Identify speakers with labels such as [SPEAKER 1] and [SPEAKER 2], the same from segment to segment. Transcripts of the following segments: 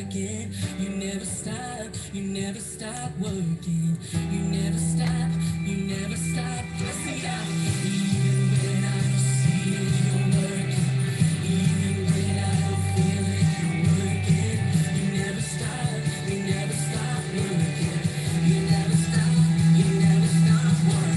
[SPEAKER 1] working. You never stop, you never stop working. You never stop, you never stop. Let's see now. Even when I don't see it, you're working. Even when I don't feel it, you're working. You never stop, you never stop working. You never stop, you never stop working.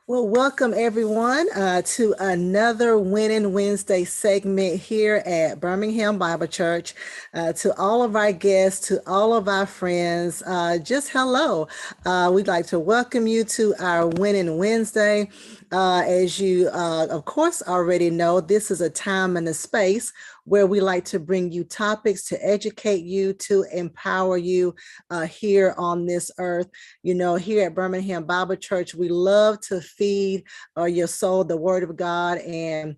[SPEAKER 2] Well, welcome everyone to another Winning Wednesday segment here at Birmingham Bible Church. To all of our guests, to all of our friends, just hello. We'd like to welcome you to our Winning Wednesday. As you, of course, already know, this is a time and a space where we like to bring you topics to educate you, to empower you here on this earth. You know, here at Birmingham Bible Church, we love to feed your soul the Word of God, and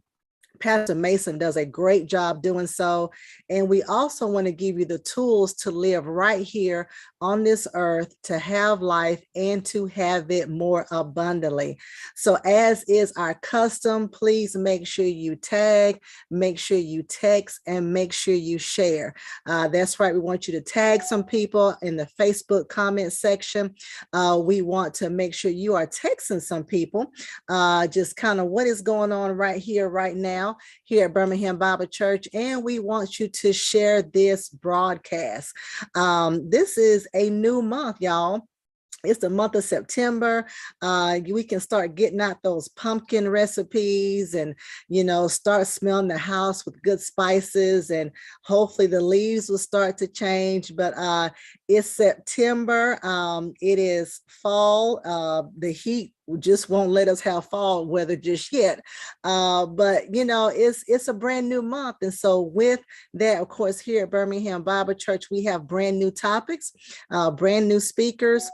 [SPEAKER 2] Pastor Mason does a great job doing so. And we also want to give you the tools to live right here on this earth, to have life and to have it more abundantly. So as is our custom, please make sure you tag, make sure you text, and make sure you share. That's right. We want you to tag some people in the Facebook comment section. We want to make sure you are texting some people, just kind of what is going on right here, right now, here at Birmingham Bible Church, and we want you to share this broadcast. This is a new month, y'all. It's the month of September. We can start getting out those pumpkin recipes and, you know, start smelling the house with good spices, and hopefully the leaves will start to change. But it's September. It is fall. The heat just won't let us have fall weather just yet. But, you know, it's a brand new month. And so with that, of course, here at Birmingham Bible Church, we have brand new topics, brand new speakers.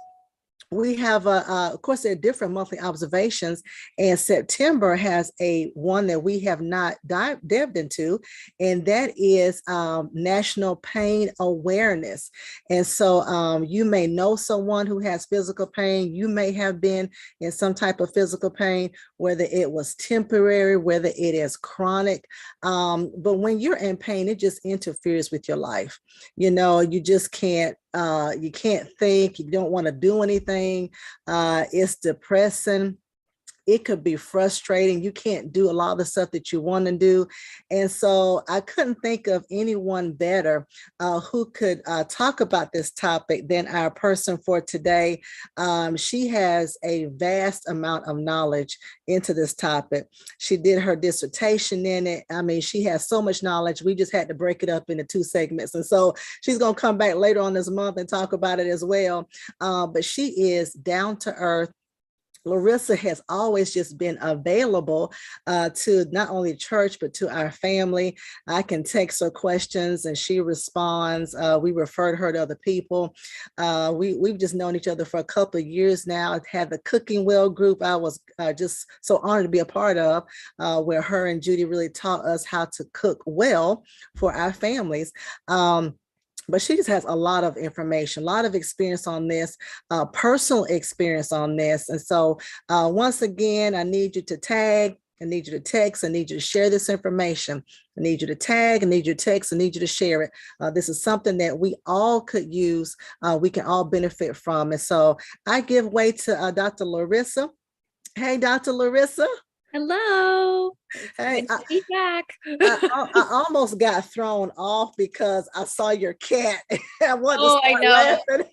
[SPEAKER 2] We have, of course, there are different monthly observations, and September has a one that we have not dived into, and that is National Pain Awareness. And so you may know someone who has physical pain. You may have been in some type of physical pain, whether it was temporary, whether it is chronic. But when you're in pain, it just interferes with your life. You know, you just can't. You can't think, you don't want to do anything. It's depressing. It could be frustrating. You can't do a lot of the stuff that you want to do. And so I couldn't think of anyone better who could talk about this topic than our person for today. She has a vast amount of knowledge into this topic. She did her dissertation in it. I mean, she has so much knowledge. We just had to break it up into 2 segments. And so she's going to come back later on this month and talk about it as well. But she is down to earth, Larissa has always just been available to not only church, but to our family. I can text her questions and she responds. We referred her to other people. We've just known each other for a couple of years now. I've had the cooking well group I was just so honored to be a part of, where her and Judy really taught us how to cook well for our families. But she just has a lot of information, a lot of experience on this, personal experience on this. And so once again, I need you to tag, I need you to text, I need you to share this information. I need you to tag, I need you to text, I need you to share it. This is something that we all could use, we can all benefit from. And so I give way to Dr. Larissa. Hey, Dr. Larissa.
[SPEAKER 3] Hello.
[SPEAKER 2] Hey,
[SPEAKER 3] Good to be back.
[SPEAKER 2] I almost got thrown off because I saw your cat. I wanted to
[SPEAKER 3] I
[SPEAKER 2] start
[SPEAKER 3] know.
[SPEAKER 2] laughing.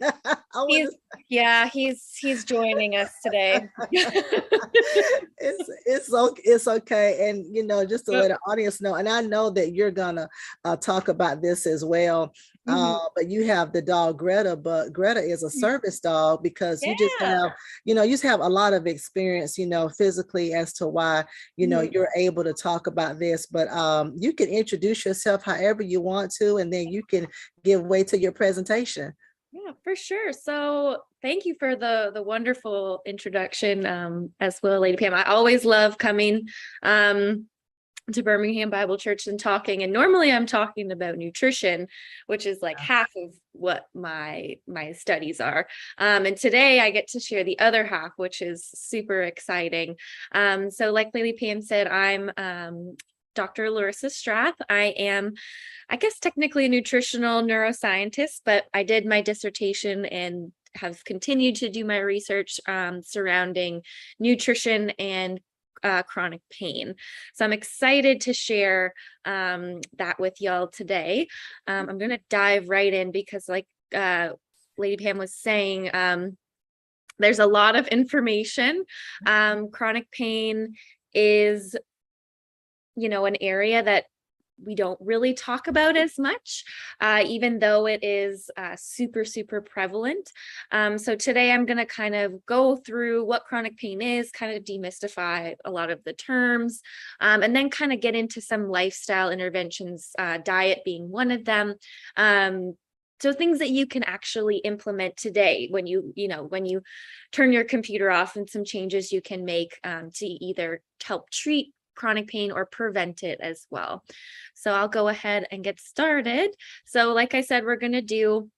[SPEAKER 3] He's joining us today.
[SPEAKER 2] It's okay. And just to let the audience know, and I know that you're gonna talk about this as well. But you have the dog Greta, but Greta is a service dog because you just have, you just have a lot of experience, physically as to why, you're able to talk about this. But you can introduce yourself however you want to, and then you can give way to your presentation.
[SPEAKER 3] Yeah, for sure. So thank you for the wonderful introduction as well, Lady Pam. I always love coming to Birmingham Bible Church and talking. And normally I'm talking about nutrition, which is like half of what my studies are. And today I get to share the other half, which is super exciting. So like Lady Pam said, I'm Dr. Larissa Strath. I am, I guess, technically a nutritional neuroscientist, but I did my dissertation and have continued to do my research surrounding nutrition and chronic pain. So I'm excited to share that with y'all today. I'm going to dive right in because like Lady Pam was saying, there's a lot of information. Chronic pain is, an area that we don't really talk about as much, even though it is super, super prevalent. So today I'm going to kind of go through what chronic pain is, kind of demystify a lot of the terms, and then kind of get into some lifestyle interventions, diet being one of them. So things that you can actually implement today when you turn your computer off, and some changes you can make to either help treat chronic pain or prevent it as well. So I'll go ahead and get started. So like I said, we're going to do,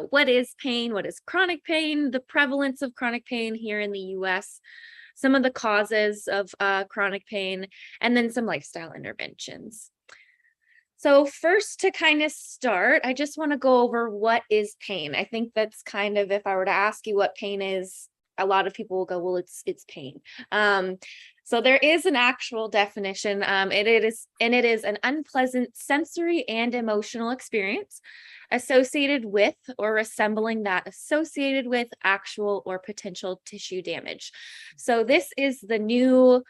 [SPEAKER 3] what is pain? What is chronic pain? The prevalence of chronic pain here in the US, some of the causes of chronic pain, and then some lifestyle interventions. So first, to kind of start, I just want to go over what is pain. I think that's kind of, if I were to ask you what pain is, a lot of people will go, well, it's pain. So there is an actual definition. It is an unpleasant sensory and emotional experience associated with or resembling that associated with actual or potential tissue damage. So this is the new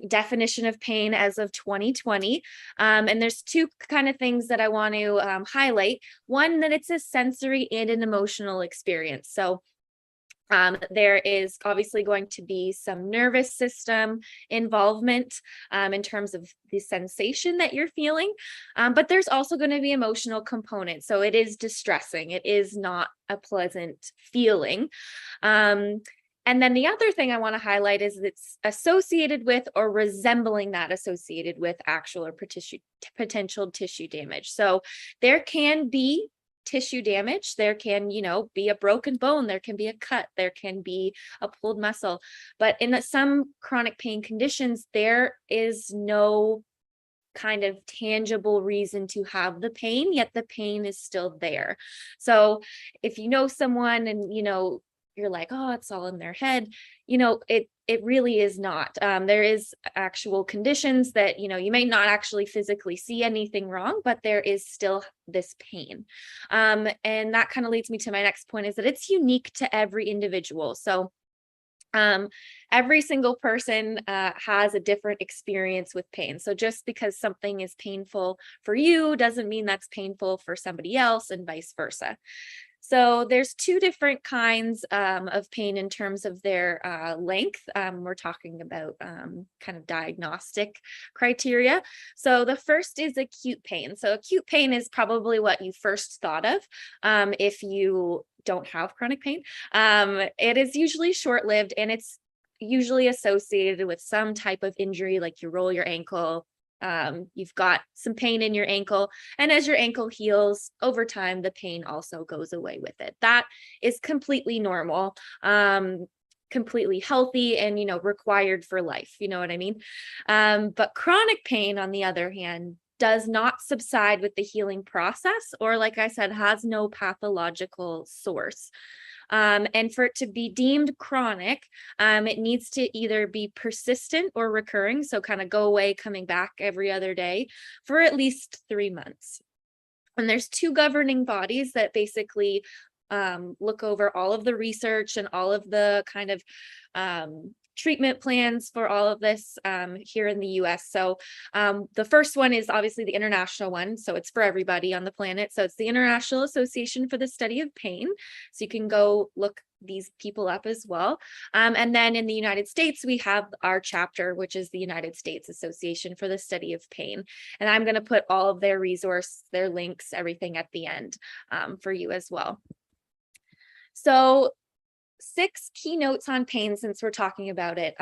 [SPEAKER 3] definition of pain as of 2020. And there's two kind of things that I want to highlight. One, that it's a sensory and an emotional experience. So there is obviously going to be some nervous system involvement in terms of the sensation that you're feeling, but there's also going to be emotional components. So it is distressing. It is not a pleasant feeling. And then the other thing I want to highlight is it's associated with or resembling that associated with actual or potential tissue damage. So there can be tissue damage. There can, be a broken bone. There can be a cut. There can be a pulled muscle. But in some chronic pain conditions, there is no kind of tangible reason to have the pain, yet the pain is still there. So if you know someone and, you're like, oh, it's all in their head, it really is not. There is actual conditions that, you may not actually physically see anything wrong, but there is still this pain. And that kind of leads me to my next point, is that it's unique to every individual. So every single person has a different experience with pain. So just because something is painful for you doesn't mean that's painful for somebody else, and vice versa. So there's two different kinds of pain in terms of their length. We're talking about kind of diagnostic criteria. So the first is acute pain. So acute pain is probably what you first thought of if you don't have chronic pain. It is usually short-lived, and it's usually associated with some type of injury, like you roll your ankle, you've got some pain in your ankle, and as your ankle heals over time, the pain also goes away with it. That is completely normal, completely healthy, and required for life. You know what I mean? But chronic pain, on the other hand, does not subside with the healing process, or, like I said, has no pathological source. And for it to be deemed chronic, it needs to either be persistent or recurring, so kind of go away, coming back every other day for at least 3 months. And there's two governing bodies that basically look over all of the research and all of the kind of treatment plans for all of this here in the US. So the first one is obviously the international one. So it's for everybody on the planet. So it's the International Association for the Study of Pain. So you can go look these people up as well. And then in the United States, we have our chapter, which is the United States Association for the Study of Pain. And I'm going to put all of their resource, their links, everything at the end for you as well. So 6 keynotes on pain, since we're talking about it.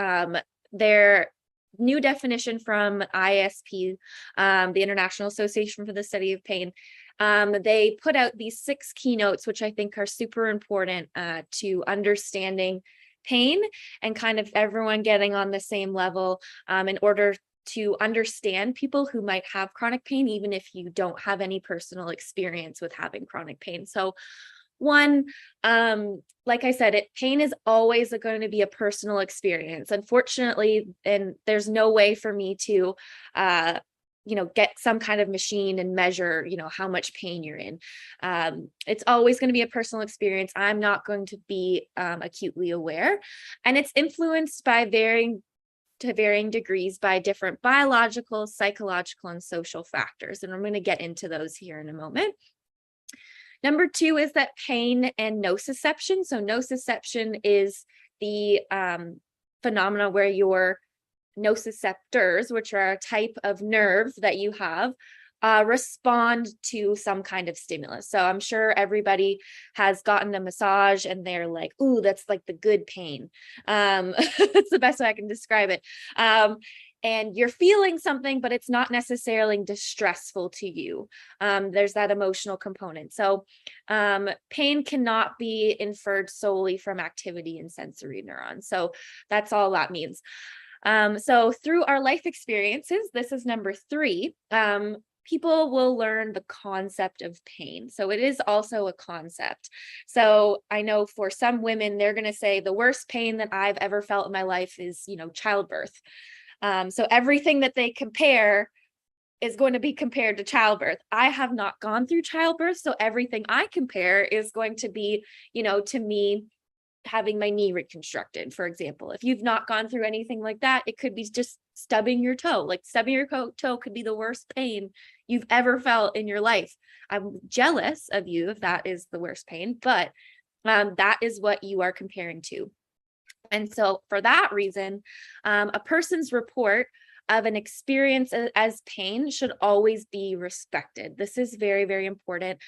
[SPEAKER 3] Their new definition from ISP, the International Association for the Study of Pain, they put out these 6 keynotes, which I think are super important to understanding pain and kind of everyone getting on the same level in order to understand people who might have chronic pain, even if you don't have any personal experience with having chronic pain. So one, like I said, pain is always going to be a personal experience, unfortunately, and there's no way for me to, get some kind of machine and measure, how much pain you're in. It's always going to be a personal experience. I'm not going to be acutely aware, and it's influenced by varying degrees by different biological, psychological, and social factors. And I'm going to get into those here in a moment. Number 2 is that pain and nociception. So nociception is the phenomena where your nociceptors, which are a type of nerve that you have, respond to some kind of stimulus. So I'm sure everybody has gotten a massage and they're like, ooh, that's like the good pain. That's the best way I can describe it. And you're feeling something, but it's not necessarily distressful to you. There's that emotional component. So pain cannot be inferred solely from activity in sensory neurons. So that's all that means. So through our life experiences, this is number 3, people will learn the concept of pain. So it is also a concept. So I know for some women, they're going to say the worst pain that I've ever felt in my life is, childbirth. So everything that they compare is going to be compared to childbirth. I have not gone through childbirth, so everything I compare is going to be, to me, having my knee reconstructed, for example. If you've not gone through anything like that, it could be just stubbing your toe. Like stubbing your toe could be the worst pain you've ever felt in your life. I'm jealous of you if that is the worst pain, but that is what you are comparing to. And so for that reason, a person's report of an experience as pain should always be respected. This is very, very important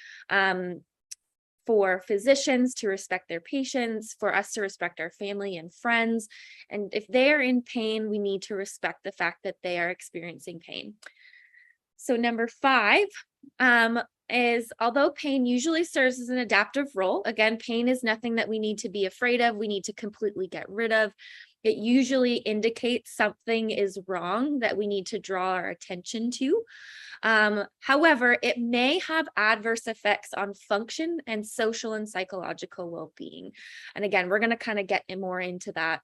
[SPEAKER 3] for physicians to respect their patients, for us to respect our family and friends. And if they are in pain, we need to respect the fact that they are experiencing pain. So number 5, is although pain usually serves as an adaptive role, again, pain is nothing that we need to be afraid of. We need to completely get rid of. It usually indicates something is wrong that we need to draw our attention to. However, it may have adverse effects on function and social and psychological well-being. And again, we're going to kind of get more into that,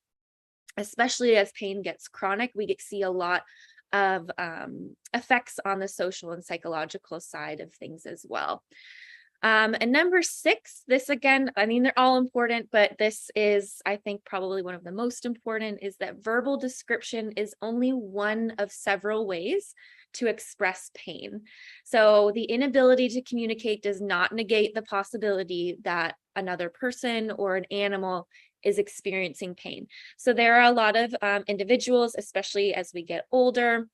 [SPEAKER 3] especially as pain gets chronic. We see a lot of effects on the social and psychological side of things as well. And number 6, this again, I mean, they're all important, but this is, I think, probably one of the most important, is that verbal description is only one of several ways to express pain. So the inability to communicate does not negate the possibility that another person or an animal is experiencing pain. So there are a lot of individuals, especially as we get older,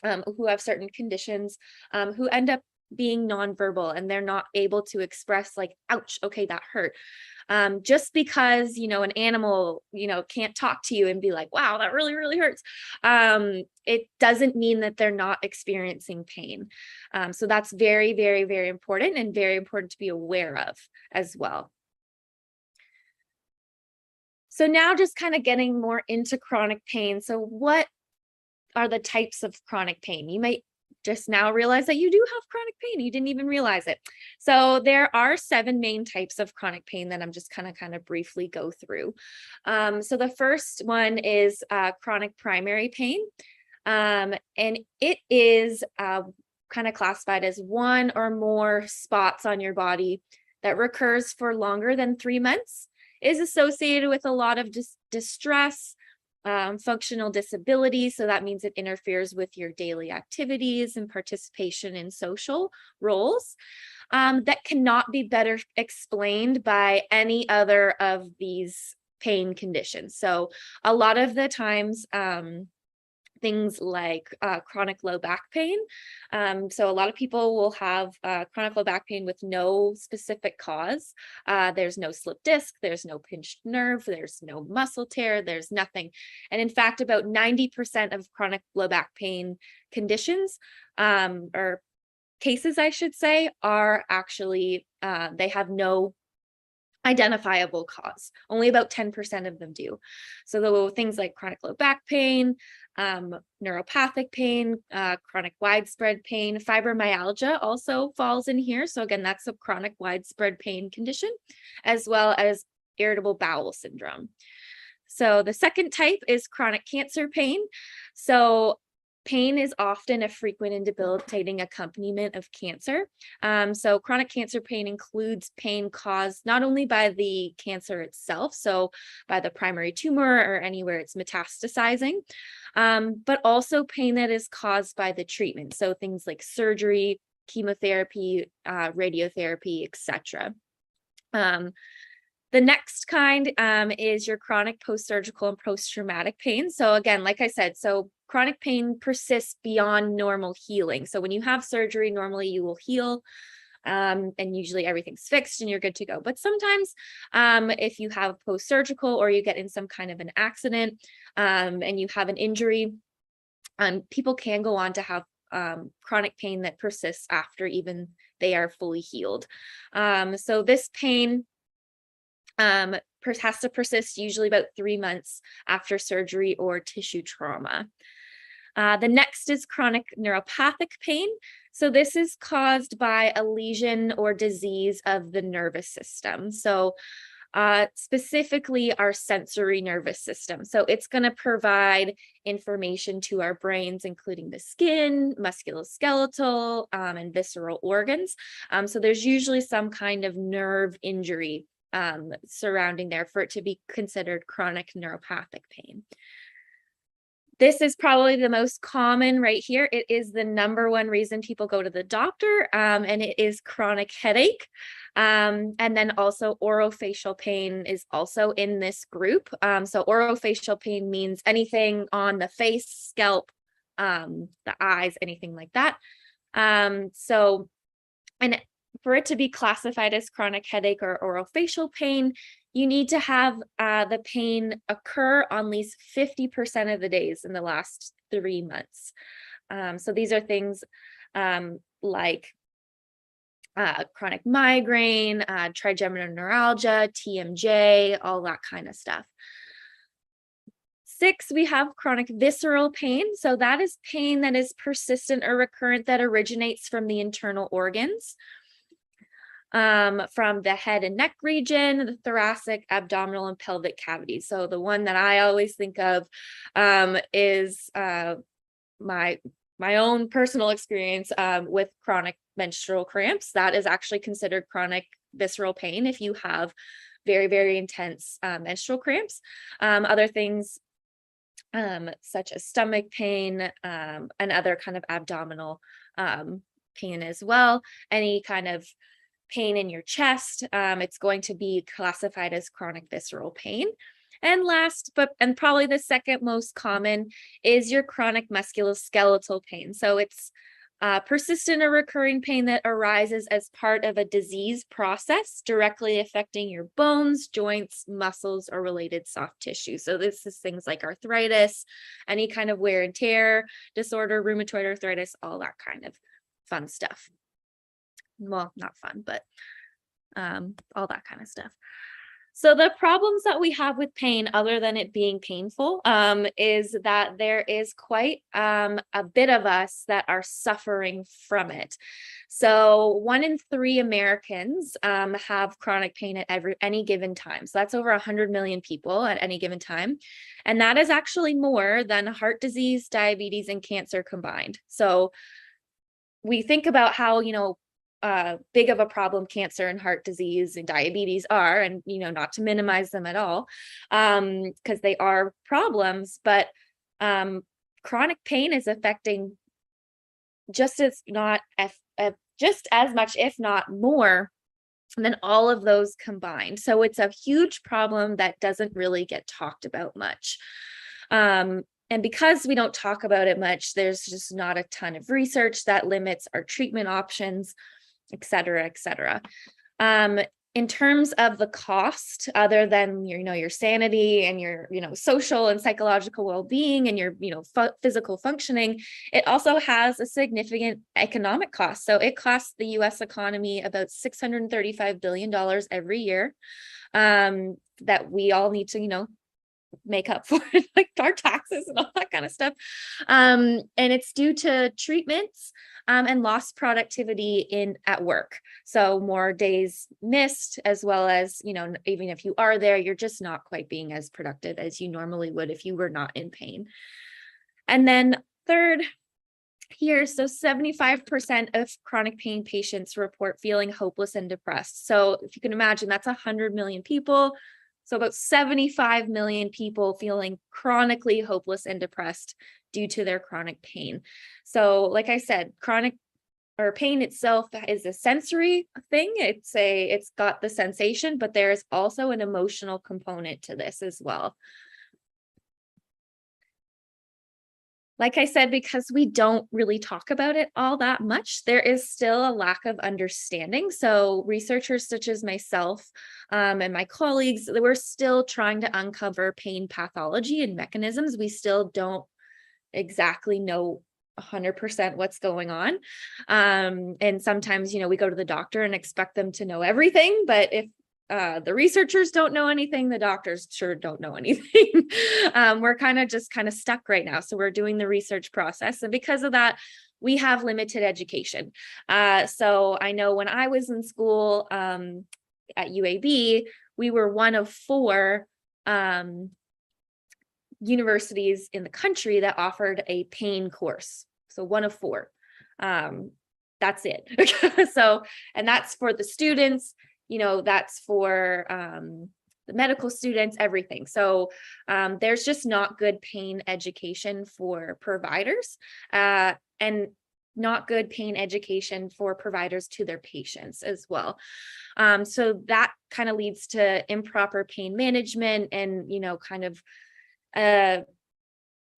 [SPEAKER 3] who have certain conditions, who end up being nonverbal, and they're not able to express like, ouch, okay, that hurt. Just because, an animal, can't talk to you and be like, wow, that really, really hurts. It doesn't mean that they're not experiencing pain. So that's very, very, very important, and very important to be aware of as well. So now just kind of getting more into chronic pain. So what are the types of chronic pain? You might just now realize that you do have chronic pain. You didn't even realize it. So there are 7 main types of chronic pain that I'm just kind of briefly go through. So the first one is chronic primary pain. And it is kind of classified as one or more spots on your body that recurs for longer than 3 months, is associated with a lot of distress, functional disability. So that means it interferes with your daily activities and participation in social roles, that cannot be better explained by any other of these pain conditions. So a lot of the times, things like chronic low back pain. So a lot of people will have chronic low back pain with no specific cause. There's no slip disc, there's no pinched nerve, there's no muscle tear, there's nothing. And in fact, about 90% of chronic low back pain conditions, or cases, I should say, are actually, they have no identifiable cause. Only about 10% of them do. So the things like chronic low back pain, neuropathic pain, chronic widespread pain, fibromyalgia also falls in here. So again, that's a chronic widespread pain condition, as well as irritable bowel syndrome. So the second type is chronic cancer pain. So pain is often a frequent and debilitating accompaniment of cancer. So chronic cancer pain includes pain caused not only by the cancer itself, so by the primary tumor or anywhere it's metastasizing, but also pain that is caused by the treatment. So things like surgery, chemotherapy, radiotherapy, etc. The next kind is your chronic post-surgical and post-traumatic pain. So again, like I said, so chronic pain persists beyond normal healing. So when you have surgery, normally you will heal, and usually everything's fixed and you're good to go. But sometimes if you have post-surgical, or you get in some kind of an accident, and you have an injury, people can go on to have chronic pain that persists after even they are fully healed. So this pain has to persist usually about 3 months after surgery or tissue trauma. The next is chronic neuropathic pain. So this is caused by a lesion or disease of the nervous system. So specifically our sensory nervous system. So it's going to provide information to our brains, including the skin, musculoskeletal, and visceral organs. So there's usually some kind of nerve injury surrounding there for it to be considered chronic neuropathic pain. This is probably the most common right here. It is the number one reason people go to the doctor, and it is chronic headache. And then also orofacial pain is also in this group. So orofacial pain means anything on the face, scalp, the eyes, anything like that. And for it to be classified as chronic headache or orofacial pain, you need to have the pain occur on at least 50% of the days in the last 3 months. So these are things like chronic migraine, trigeminal neuralgia, TMJ, all that kind of stuff. 6, we have chronic visceral pain. So that is pain that is persistent or recurrent that originates from the internal organs. From the head and neck region, the thoracic, abdominal, and pelvic cavities. So the one that I always think of is my own personal experience with chronic menstrual cramps. That is actually considered chronic visceral pain if you have very, very intense menstrual cramps. Other things such as stomach pain and other kind of abdominal pain as well. Any kind of pain in your chest, it's going to be classified as chronic visceral pain. And last, and probably the second most common, is your chronic musculoskeletal pain. So it's persistent or recurring pain that arises as part of a disease process directly affecting your bones, joints, muscles, or related soft tissue. So this is things like arthritis, any kind of wear and tear disorder, rheumatoid arthritis, all that kind of fun stuff. Well, not fun, but all that kind of stuff. So the problems that we have with pain, other than it being painful, is that there is quite a bit of us that are suffering from it. So 1 in 3 Americans have chronic pain at any given time. So that's over 100 million people at any given time. And that is actually more than heart disease, diabetes, and cancer combined. So we think about how, big of a problem cancer and heart disease and diabetes are, and not to minimize them at all, because they are problems, but chronic pain is affecting just as much, if not more, than all of those combined. So it's a huge problem that doesn't really get talked about much. And because we don't talk about it much, there's just not a ton of research that limits our treatment options, et cetera, et cetera. In terms of the cost, other than your sanity and your social and psychological well-being and your physical functioning, it also has a significant economic cost. So it costs the U.S. economy about $635 billion every year, that we all need to make up for, like our taxes and all that kind of stuff. And it's due to treatments and lost productivity at work. So more days missed, as well as, even if you are there, you're just not quite being as productive as you normally would if you were not in pain. And then third here, so 75% of chronic pain patients report feeling hopeless and depressed. So if you can imagine, that's 100 million people. So about 75 million people feeling chronically hopeless and depressed due to their chronic pain. So like I said, chronic or pain itself is a sensory thing. It's got the sensation, but there's also an emotional component to this as well. Like I said, because we don't really talk about it all that much, there is still a lack of understanding. So researchers such as myself and my colleagues, we're still trying to uncover pain pathology and mechanisms. We still don't exactly know 100% what's going on. And sometimes, we go to the doctor and expect them to know everything, but if the researchers don't know anything, the doctors sure don't know anything. We're kind of stuck right now. So we're doing the research process. And because of that, we have limited education. So I know when I was in school at UAB, we were one of 4 universities in the country that offered a pain course. So one of 4. That's it. So, and that's for the students. That's for the medical students, everything. So there's just not good pain education for providers and not good pain education for providers to their patients as well. So that kind of leads to improper pain management and,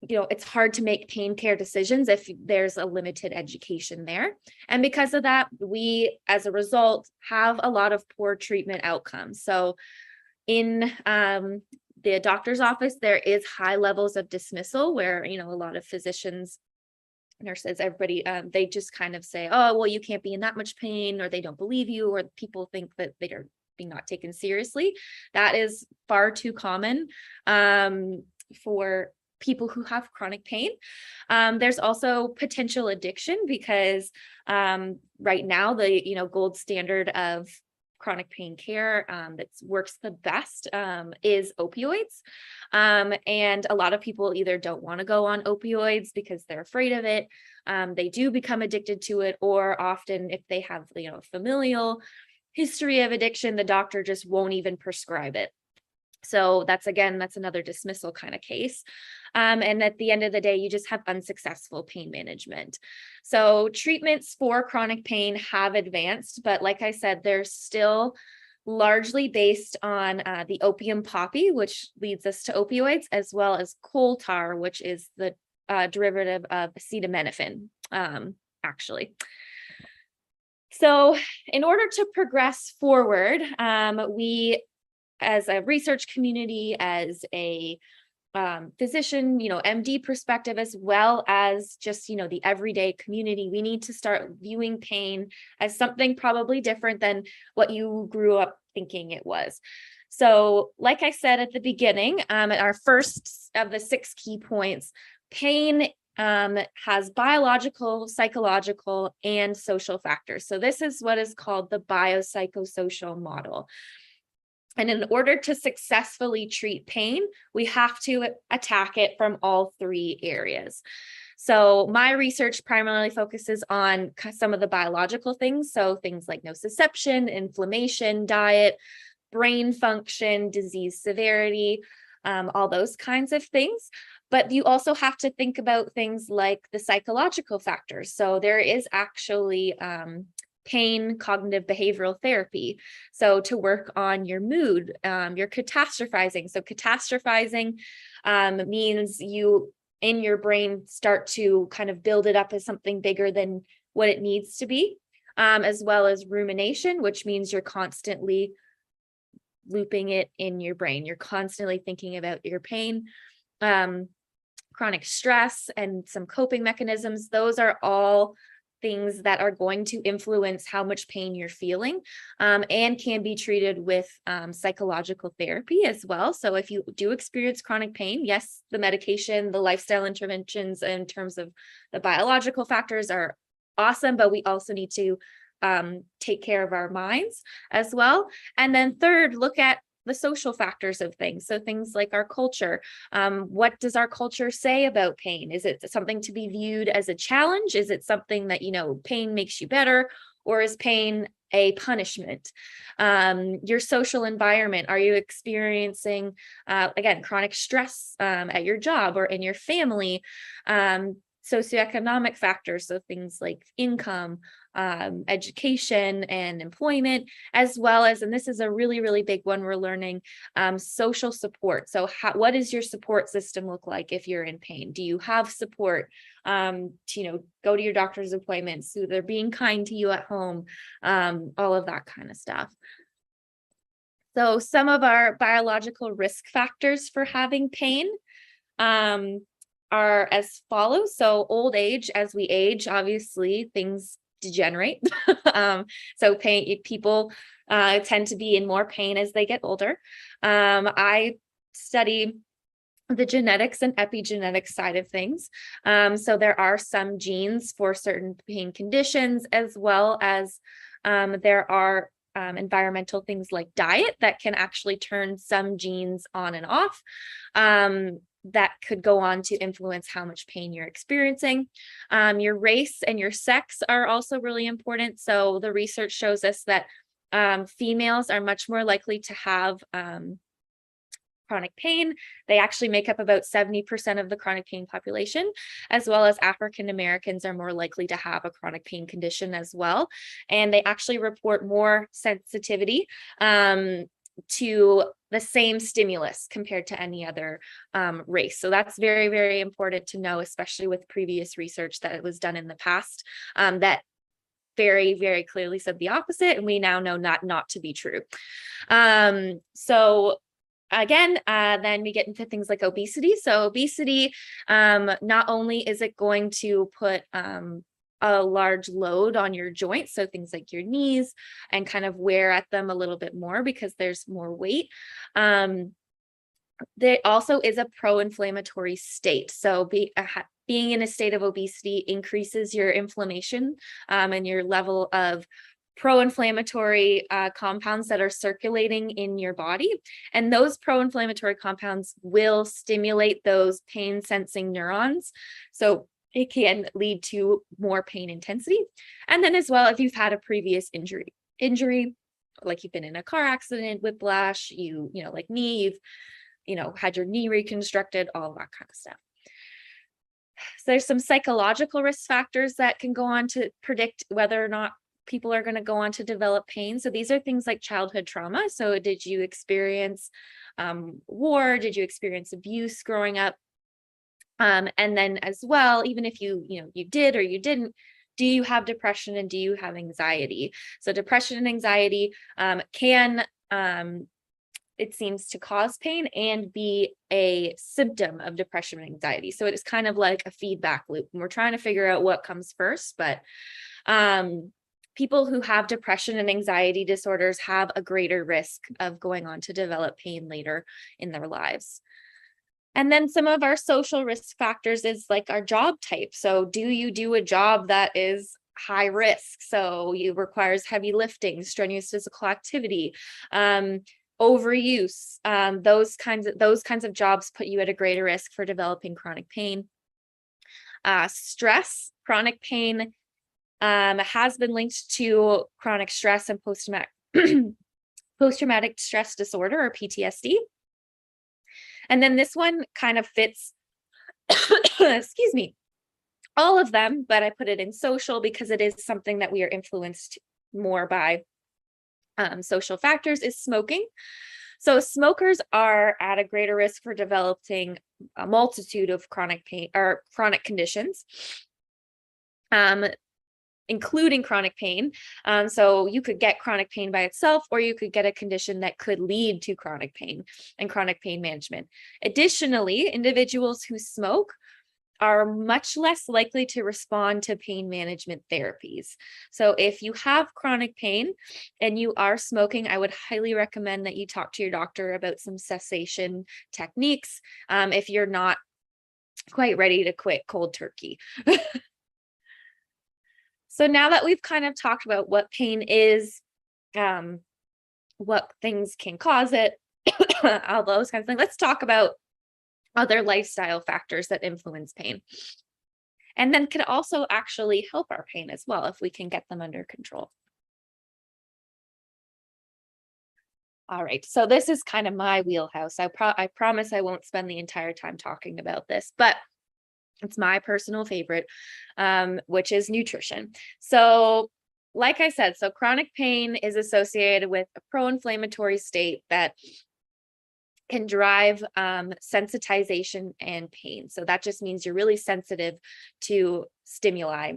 [SPEAKER 3] it's hard to make pain care decisions if there's a limited education there. And because of that, we, as a result, have a lot of poor treatment outcomes. So in the doctor's office, there is high levels of dismissal where, a lot of physicians, nurses, everybody, they just kind of say, oh, well, you can't be in that much pain, or they don't believe you, or people think that they are being not taken seriously. That is far too common for people who have chronic pain. There's also potential addiction because right now the gold standard of chronic pain care that works the best is opioids. And a lot of people either don't want to go on opioids because they're afraid of it. They do become addicted to it, or often if they have, familial history of addiction, the doctor just won't even prescribe it. So that's another dismissal kind of case. And at the end of the day, you just have unsuccessful pain management. So treatments for chronic pain have advanced, but like I said, they're still largely based on the opium poppy, which leads us to opioids, as well as coal tar, which is the derivative of acetaminophen, actually. So in order to progress forward, we, as a research community, as a physician, MD perspective, as well as just, the everyday community, we need to start viewing pain as something probably different than what you grew up thinking it was. So like I said at the beginning, our first of the 6 key points, pain has biological, psychological, and social factors. So this is what is called the biopsychosocial model. And in order to successfully treat pain, we have to attack it from all 3 areas. So my research primarily focuses on some of the biological things. So things like nociception, inflammation, diet, brain function, disease severity, all those kinds of things. But you also have to think about things like the psychological factors. So there is actually pain cognitive behavioral therapy. So to work on your mood, your catastrophizing. So catastrophizing means you in your brain start to kind of build it up as something bigger than what it needs to be, as well as rumination, which means you're constantly looping it in your brain. You're constantly thinking about your pain. Chronic stress and some coping mechanisms, those are all things that are going to influence how much pain you're feeling, and can be treated with psychological therapy as well. So if you do experience chronic pain, yes, the medication, the lifestyle interventions in terms of the biological factors are awesome, but we also need to take care of our minds as well. And then third, look at the social factors of things. So things like our culture. What does our culture say about pain? Is it something to be viewed as a challenge? Is it something that, pain makes you better? Or is pain a punishment? Your social environment. Are you experiencing, again, chronic stress at your job or in your family? Socioeconomic factors, so things like income, education and employment, as well as, and this is a really, really big one we're learning, social support. So what does your support system look like if you're in pain? Do you have support to, go to your doctor's appointments? So they're being kind to you at home, all of that kind of stuff. So some of our biological risk factors for having pain are as follows. So old age, as we age, obviously things degenerate. So people tend to be in more pain as they get older. I study the genetics and epigenetics side of things. So there are some genes for certain pain conditions, as well as there are environmental things like diet that can actually turn some genes on and off. That could go on to influence how much pain you're experiencing. Your race and your sex are also really important. So the research shows us that females are much more likely to have chronic pain. They actually make up about 70% of the chronic pain population, as well as African Americans are more likely to have a chronic pain condition as well. And they actually report more sensitivity to the same stimulus compared to any other race. So that's very, very important to know, especially with previous research that was done in the past that very, very clearly said the opposite. And we now know not to be true. So again, then we get into things like obesity. So obesity, not only is it going to put a large load on your joints, so things like your knees, and kind of wear at them a little bit more because there's more weight. There also is a pro-inflammatory state. So being in a state of obesity increases your inflammation and your level of pro-inflammatory compounds that are circulating in your body. And those pro-inflammatory compounds will stimulate those pain sensing neurons. So it can lead to more pain intensity. And then as well, if you've had a previous injury, like you've been in a car accident, whiplash, like me, you've had your knee reconstructed, all that kind of stuff. So there's some psychological risk factors that can go on to predict whether or not people are going to go on to develop pain. So these are things like childhood trauma. So did you experience war? Did you experience abuse growing up? And then as well, even if you did or you didn't, do you have depression and do you have anxiety? So depression and anxiety can, it seems, to cause pain and be a symptom of depression and anxiety. So it is kind of like a feedback loop, and we're trying to figure out what comes first. But people who have depression and anxiety disorders have a greater risk of going on to develop pain later in their lives. And then some of our social risk factors is like our job type. So do you do a job that is high risk? So it requires heavy lifting, strenuous physical activity, overuse. Those kinds of jobs put you at a greater risk for developing chronic pain. Stress, chronic pain has been linked to chronic stress and post-traumatic stress disorder, or PTSD. And then this one kind of fits, excuse me, all of them, but I put it in social because it is something that we are influenced more by. Social factors is smoking. So smokers are at a greater risk for developing a multitude of chronic pain or chronic conditions, including chronic pain. So you could get chronic pain by itself, or you could get a condition that could lead to chronic pain and chronic pain management. Additionally, individuals who smoke are much less likely to respond to pain management therapies. So if you have chronic pain and you are smoking, I would highly recommend that you talk to your doctor about some cessation techniques if you're not quite ready to quit cold turkey. So now that we've kind of talked about what pain is, what things can cause it, all those kinds of things, let's talk about other lifestyle factors that influence pain, and then can also actually help our pain as well if we can get them under control. All right, so this is kind of my wheelhouse. I promise I won't spend the entire time talking about this, but it's my personal favorite, which is nutrition. So like I said, so chronic pain is associated with a pro-inflammatory state that can drive sensitization and pain. So that just means you're really sensitive to stimuli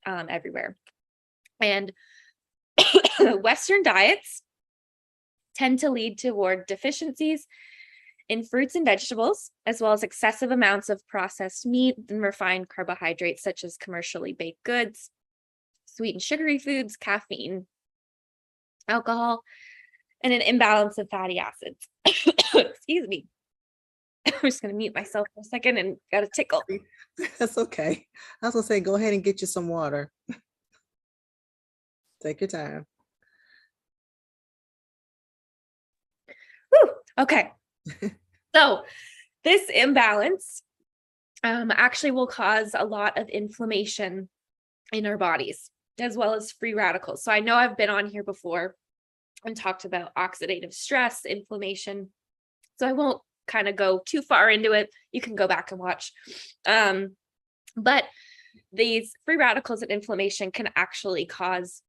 [SPEAKER 3] everywhere. And Western diets tend to lead toward deficiencies in fruits and vegetables, as well as excessive amounts of processed meat and refined carbohydrates, such as commercially baked goods, sweet and sugary foods, caffeine, alcohol, and an imbalance of fatty acids. Excuse me. I'm just going to mute myself for a second and got a tickle.
[SPEAKER 2] That's okay. I was going to say, go ahead and get you some water. Take your time.
[SPEAKER 3] Whew. Okay. So this imbalance actually will cause a lot of inflammation in our bodies, as well as free radicals. So I know I've been on here before and talked about oxidative stress, inflammation. So I won't kind of go too far into it. You can go back and watch. But these free radicals and inflammation can actually cause,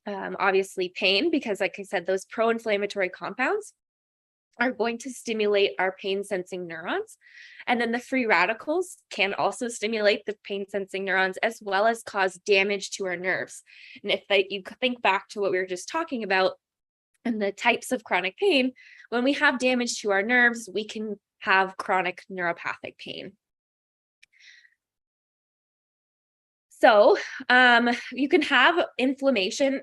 [SPEAKER 3] obviously, pain, because like I said, those pro-inflammatory compounds are going to stimulate our pain sensing neurons. And then the free radicals can also stimulate the pain sensing neurons, as well as cause damage to our nerves. And if you think back to what we were just talking about and the types of chronic pain, when we have damage to our nerves, we can have chronic neuropathic pain. So you can have inflammation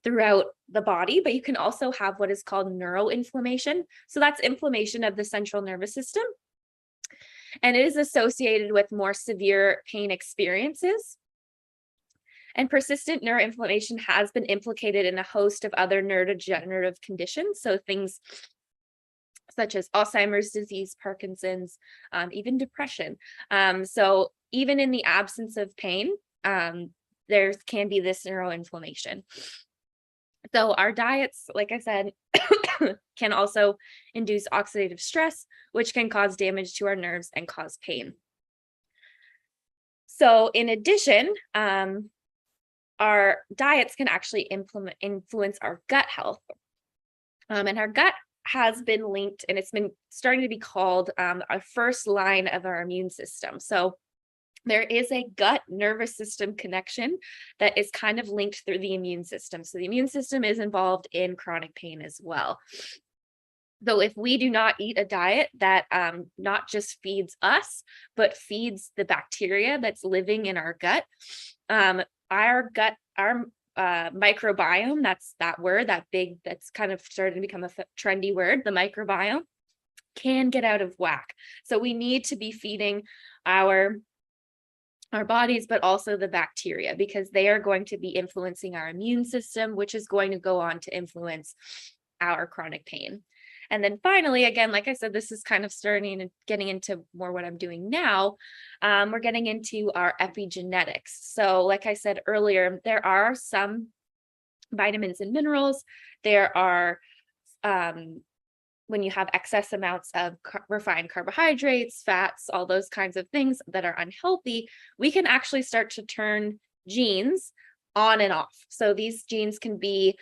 [SPEAKER 3] throughout the body, but you can also have what is called neuroinflammation. So that's inflammation of the central nervous system. And it is associated with more severe pain experiences. And persistent neuroinflammation has been implicated in a host of other neurodegenerative conditions. So things such as Alzheimer's disease, Parkinson's, even depression. So even in the absence of pain, there can be this neuroinflammation. So our diets, like I said, can also induce oxidative stress, which can cause damage to our nerves and cause pain. So in addition, our diets can actually influence our gut health. And our gut has been linked, and it's been starting to be called our first line of our immune system. So there is a gut nervous system connection that is kind of linked through the immune system. So the immune system is involved in chronic pain as well. So if we do not eat a diet that not just feeds us, but feeds the bacteria that's living in our gut, our microbiome, that's that word, that's kind of starting to become a trendy word, the microbiome, can get out of whack. So we need to be feeding our bodies, but also the bacteria, because they are going to be influencing our immune system, which is going to go on to influence our chronic pain. And then finally, again, like I said, this is kind of starting and getting into more what I'm doing now. We're getting into our epigenetics. So like I said earlier, there are some vitamins and minerals. There are, when you have excess amounts of refined carbohydrates, fats, all those kinds of things that are unhealthy, we can actually start to turn genes on and off. So these genes can be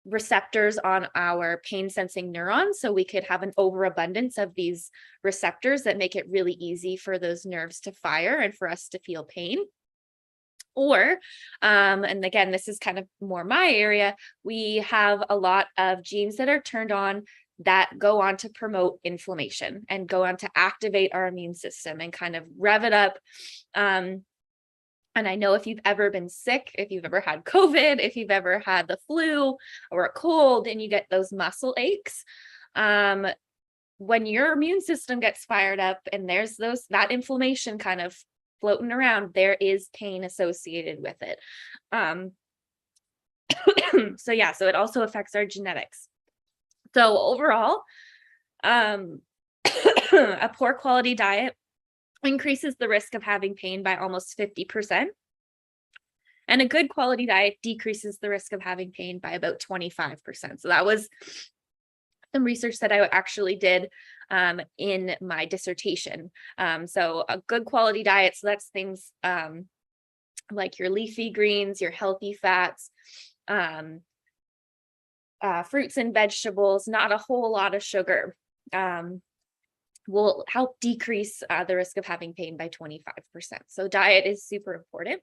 [SPEAKER 3] receptors on our pain sensing neurons. So we could have an overabundance of these receptors that make it really easy for those nerves to fire and for us to feel pain. Or, and again, this is kind of more my area, we have a lot of genes that are turned on that go on to promote inflammation and go on to activate our immune system and kind of rev it up. And I know if you've ever been sick, if you've ever had COVID, if you've ever had the flu or a cold and you get those muscle aches, when your immune system gets fired up and there's that inflammation kind of floating around, there is pain associated with it. So yeah, so it also affects our genetics. So overall, a poor quality diet increases the risk of having pain by almost 50%. And a good quality diet decreases the risk of having pain by about 25%. So that was some research that I actually did in my dissertation. So a good quality diet, so that's things like your leafy greens, your healthy fats, fruits and vegetables, not a whole lot of sugar, will help decrease the risk of having pain by 25%. So diet is super important.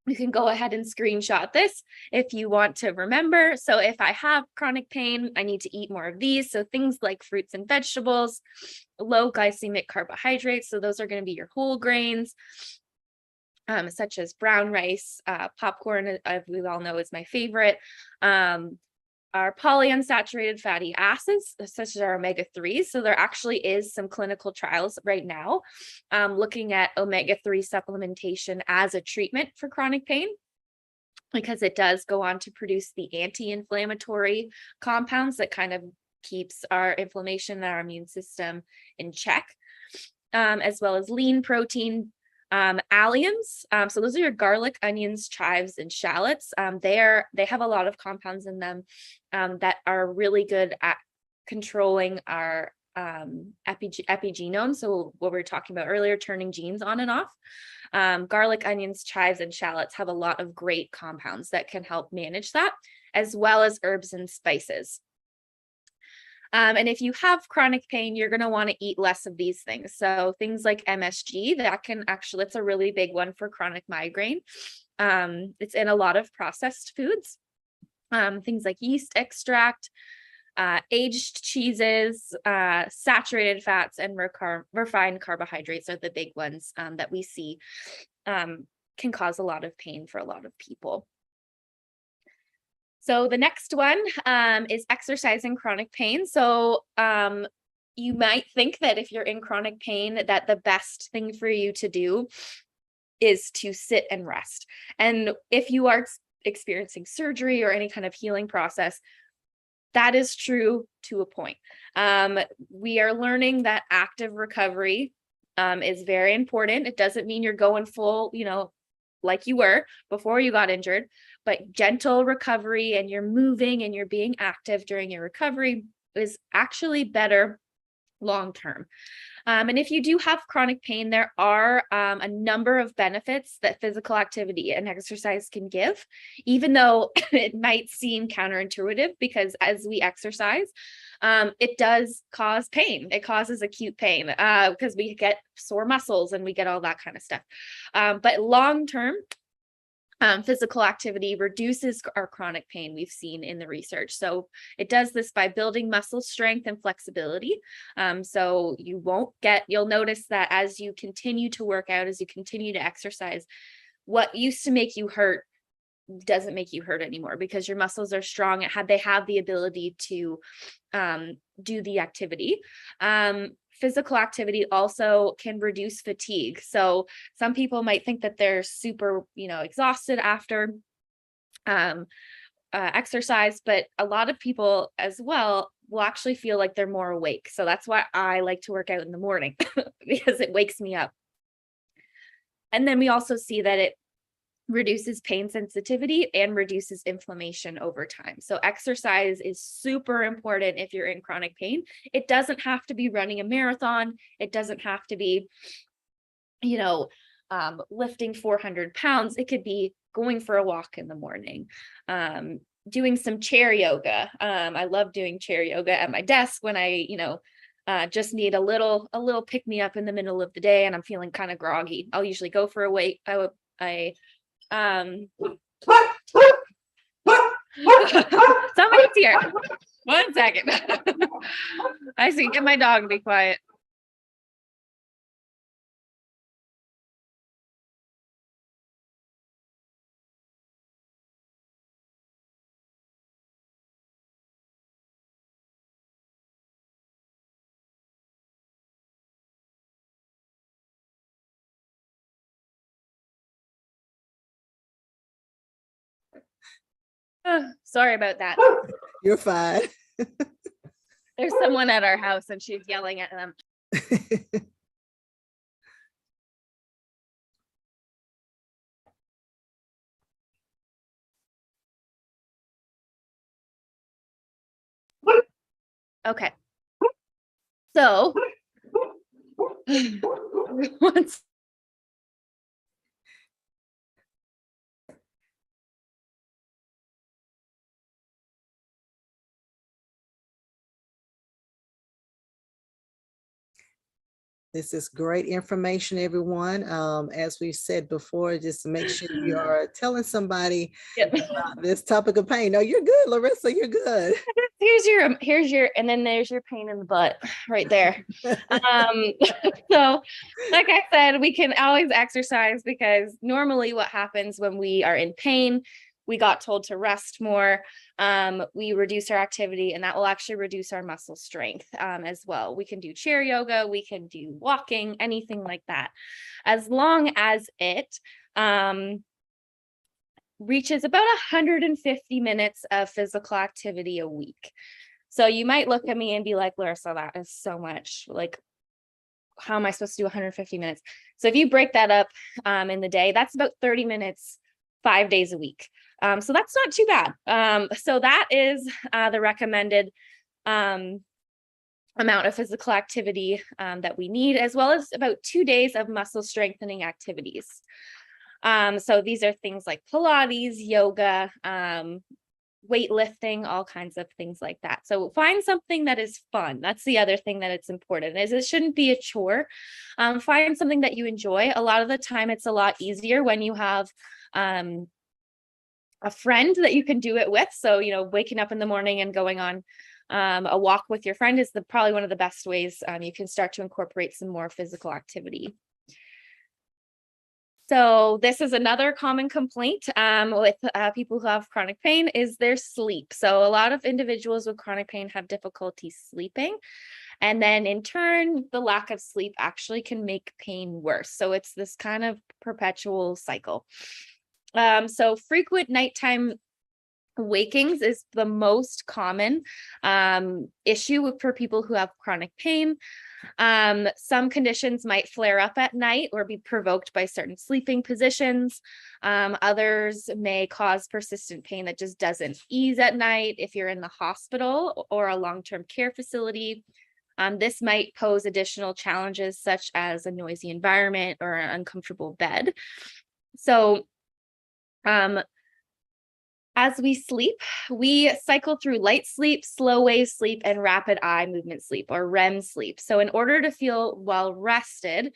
[SPEAKER 3] You can go ahead and screenshot this if you want to remember. So if I have chronic pain, I need to eat more of these. So things like fruits and vegetables, low glycemic carbohydrates. So those are going to be your whole grains, such as brown rice, popcorn, we all know is my favorite. Our polyunsaturated fatty acids, such as our omega-3s. So there actually is some clinical trials right now looking at omega-3 supplementation as a treatment for chronic pain, because it does go on to produce the anti-inflammatory compounds that kind of keeps our inflammation and our immune system in check, as well as lean protein. Alliums, so those are your garlic, onions, chives, and shallots. They have a lot of compounds in them that are really good at controlling our epigenome. So what we were talking about earlier, turning genes on and off. Garlic, onions, chives, and shallots have a lot of great compounds that can help manage that, as well as herbs and spices. And if you have chronic pain, you're going to want to eat less of these things. So things like MSG, that's a really big one for chronic migraine. It's in a lot of processed foods. Things like yeast extract, aged cheeses, saturated fats, and refined carbohydrates are the big ones that we see can cause a lot of pain for a lot of people. So the next one is exercise in chronic pain. So you might think that if you're in chronic pain, that the best thing for you to do is to sit and rest. And if you are experiencing surgery or any kind of healing process, that is true to a point. We are learning that active recovery is very important. It doesn't mean you're going full, like you were before you got injured, but gentle recovery, and you're moving and you're being active during your recovery is actually better long term. And if you do have chronic pain, there are a number of benefits that physical activity and exercise can give, even though it might seem counterintuitive, because as we exercise, it does cause pain. It causes acute pain because we get sore muscles and we get all that kind of stuff. But long term, physical activity reduces our chronic pain, we've seen in the research. So it does this by building muscle strength and flexibility. So you'll notice that as you continue to work out, as you continue to exercise, what used to make you hurt doesn't make you hurt anymore, because your muscles are strong. They have the ability to do the activity. Physical activity also can reduce fatigue. So some people might think that they're super, exhausted after exercise, but a lot of people as well will actually feel like they're more awake. So that's why I like to work out in the morning because it wakes me up. And then we also see that it reduces pain sensitivity and reduces inflammation over time. So exercise is super important if you're in chronic pain. It doesn't have to be running a marathon. It doesn't have to be, lifting 400 pounds. It could be going for a walk in the morning, doing some chair yoga. I love doing chair yoga at my desk when I, just need a little pick me up in the middle of the day and I'm feeling kind of groggy. I'll usually go for a wait. Somebody's here. 1 second. I see. Get my dog to be quiet. Sorry about that.
[SPEAKER 2] You're fine.
[SPEAKER 3] There's someone at our house and she's yelling at them. Okay. So once
[SPEAKER 2] This is great information, everyone. As we said before, just make sure you are telling somebody about this topic of pain. No, you're good, Larissa. You're good.
[SPEAKER 3] here's your, and then there's your pain in the butt right there. So like I said, we can always exercise, because normally what happens when we are in pain, we got told to rest more. We reduce our activity, and that will actually reduce our muscle strength as well. We can do chair yoga, we can do walking, anything like that, as long as it reaches about 150 minutes of physical activity a week. So you might look at me and be like, Larissa, that is so much. Like, how am I supposed to do 150 minutes? So if you break that up in the day, that's about 30 minutes, 5 days a week. So that's not too bad. So that is the recommended amount of physical activity that we need, as well as about 2 days of muscle strengthening activities. So these are things like Pilates, yoga, weightlifting, all kinds of things like that. So find something that is fun. That's the other thing that it's important, is it shouldn't be a chore. Find something that you enjoy. A lot of the time it's a lot easier when you have a friend that you can do it with. So, waking up in the morning and going on a walk with your friend is probably one of the best ways you can start to incorporate some more physical activity. So this is another common complaint with people who have chronic pain, is their sleep. So a lot of individuals with chronic pain have difficulty sleeping. And then in turn, the lack of sleep actually can make pain worse. So it's this kind of perpetual cycle. So frequent nighttime wakings is the most common issue for people who have chronic pain. Some conditions might flare up at night or be provoked by certain sleeping positions. Others may cause persistent pain that just doesn't ease at night if you're in the hospital or a long-term care facility. This might pose additional challenges such as a noisy environment or an uncomfortable bed. So, as we sleep, we cycle through light sleep, slow wave sleep, and rapid eye movement sleep, or REM sleep. So in order to feel well rested,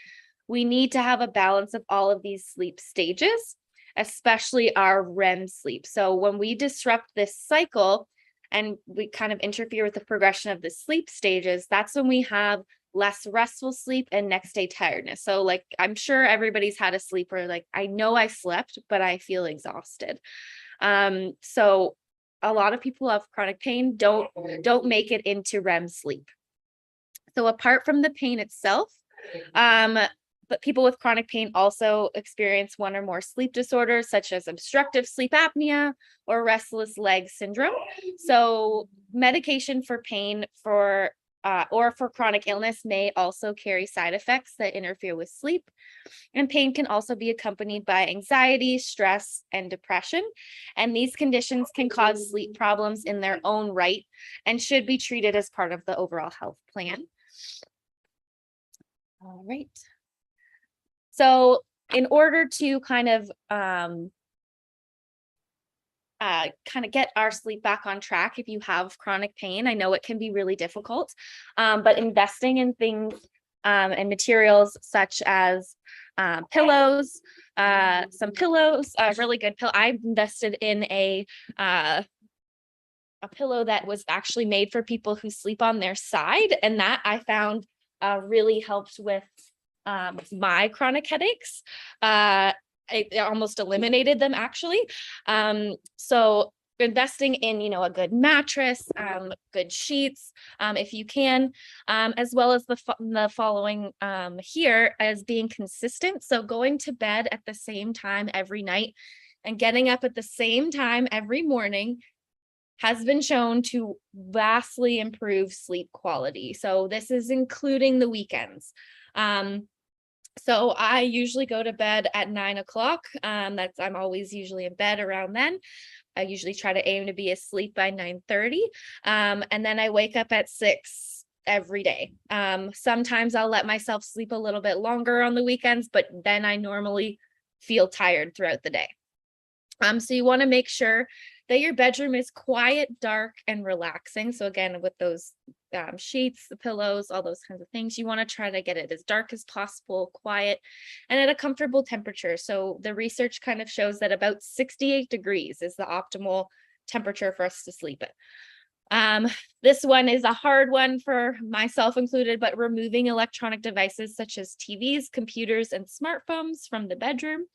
[SPEAKER 3] we need to have a balance of all of these sleep stages, especially our REM sleep. So when we disrupt this cycle and we kind of interfere with the progression of the sleep stages, that's when we have less restful sleep and next day tiredness. So like, I'm sure everybody's had a sleep where like, I know I slept, but I feel exhausted. So a lot of people who have chronic pain don't make it into REM sleep. So apart from the pain itself, but people with chronic pain also experience one or more sleep disorders, such as obstructive sleep apnea or restless leg syndrome. So medication for pain or for chronic illness may also carry side effects that interfere with sleep. And pain can also be accompanied by anxiety, stress, and depression. And these conditions can cause sleep problems in their own right and should be treated as part of the overall health plan. All right. So in order to kind of get our sleep back on track, if you have chronic pain, I know it can be really difficult, but investing in things and materials such as pillows, some pillows, a really good pillow. I invested in a pillow that was actually made for people who sleep on their side, and that I found really helped with my chronic headaches. It almost eliminated them actually. So investing in, a good mattress, good sheets, if you can, as well as the following here as being consistent. So going to bed at the same time every night and getting up at the same time every morning has been shown to vastly improve sleep quality. So this is including the weekends. So I usually go to bed at 9 o'clock. I'm always usually in bed around then. I usually try to aim to be asleep by 9:30. And then I wake up at 6 every day. Sometimes I'll let myself sleep a little bit longer on the weekends, but then I normally feel tired throughout the day. So you want to make sure that your bedroom is quiet, dark, and relaxing. So again, with those sheets, the pillows, all those kinds of things, you want to try to get it as dark as possible, quiet, and at a comfortable temperature. So the research kind of shows that about 68 degrees is the optimal temperature for us to sleep at. This one is a hard one for myself included, but removing electronic devices such as TVs, computers, and smartphones from the bedroom.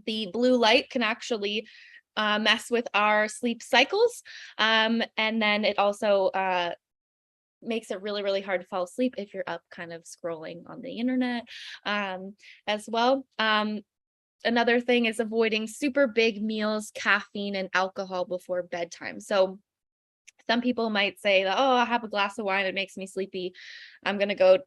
[SPEAKER 3] The blue light can actually mess with our sleep cycles. And then it also makes it really, really hard to fall asleep if you're up kind of scrolling on the internet as well. Another thing is avoiding super big meals, caffeine, and alcohol before bedtime. So some people might say, oh, I have a glass of wine, it makes me sleepy. I'm going to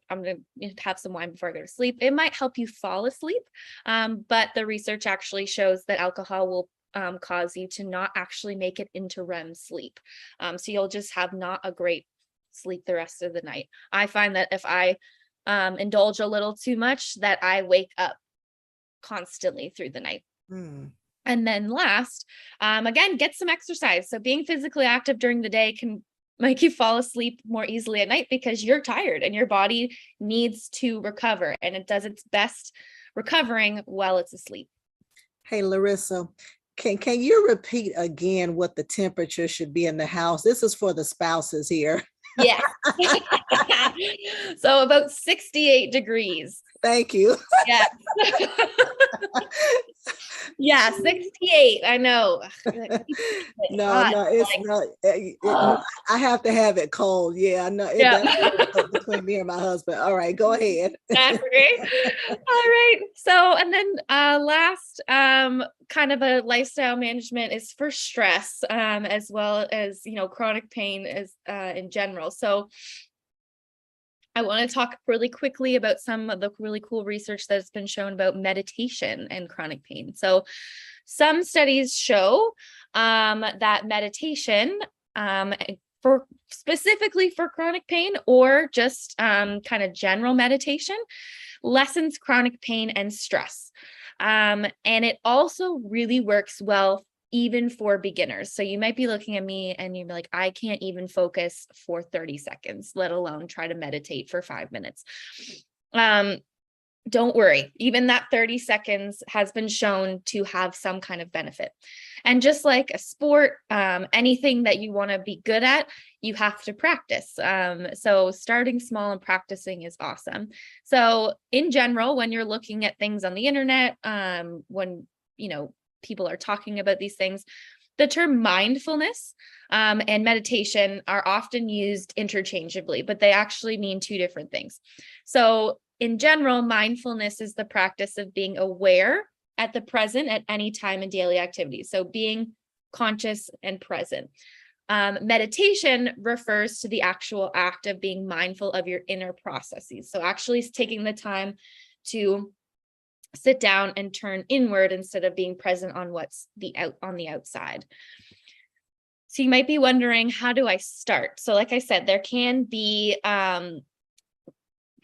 [SPEAKER 3] have some wine before I go to sleep. It might help you fall asleep. But the research actually shows that alcohol will cause you to not actually make it into REM sleep. So you'll just have not a great sleep the rest of the night. I find that if I indulge a little too much, that I wake up constantly through the night. And then last, again, get some exercise. So being physically active during the day can make you fall asleep more easily at night because you're tired and your body needs to recover, and it does its best recovering while it's asleep.
[SPEAKER 2] Hey, Larissa, can you repeat again what the temperature should be in the house? This is for the spouses here.
[SPEAKER 3] Yes. So about 68 degrees.
[SPEAKER 2] Thank you.
[SPEAKER 3] Yeah. Yeah, 68. I know.
[SPEAKER 2] No,
[SPEAKER 3] Hot.
[SPEAKER 2] no, it's
[SPEAKER 3] Like,
[SPEAKER 2] not. No, I have to have it cold. Yeah, no,
[SPEAKER 3] yeah.
[SPEAKER 2] that's between me and my husband. All right, go ahead.
[SPEAKER 3] That's great. All right. So, and then last kind of a lifestyle management is for stress, as well as, chronic pain as in general. So I want to talk really quickly about some of the really cool research that's been shown about meditation and chronic pain. So some studies show that meditation, for specifically for chronic pain or just kind of general meditation, lessens chronic pain and stress. And it also really works well even for beginners. So you might be looking at me and you're like, I can't even focus for 30 seconds, let alone try to meditate for 5 minutes. Don't worry, even that 30 seconds has been shown to have some kind of benefit. And just like a sport, anything that you want to be good at, you have to practice. So starting small and practicing is awesome. So in general, when you're looking at things on the internet, when people are talking about these things, the term mindfulness and meditation are often used interchangeably, but they actually mean two different things. So in general, mindfulness is the practice of being aware at the present at any time in daily activities. So being conscious and present. Meditation refers to the actual act of being mindful of your inner processes. So actually taking the time to sit down and turn inward instead of being present on what's on the outside. So you might be wondering, how do I start? So like I said, there can be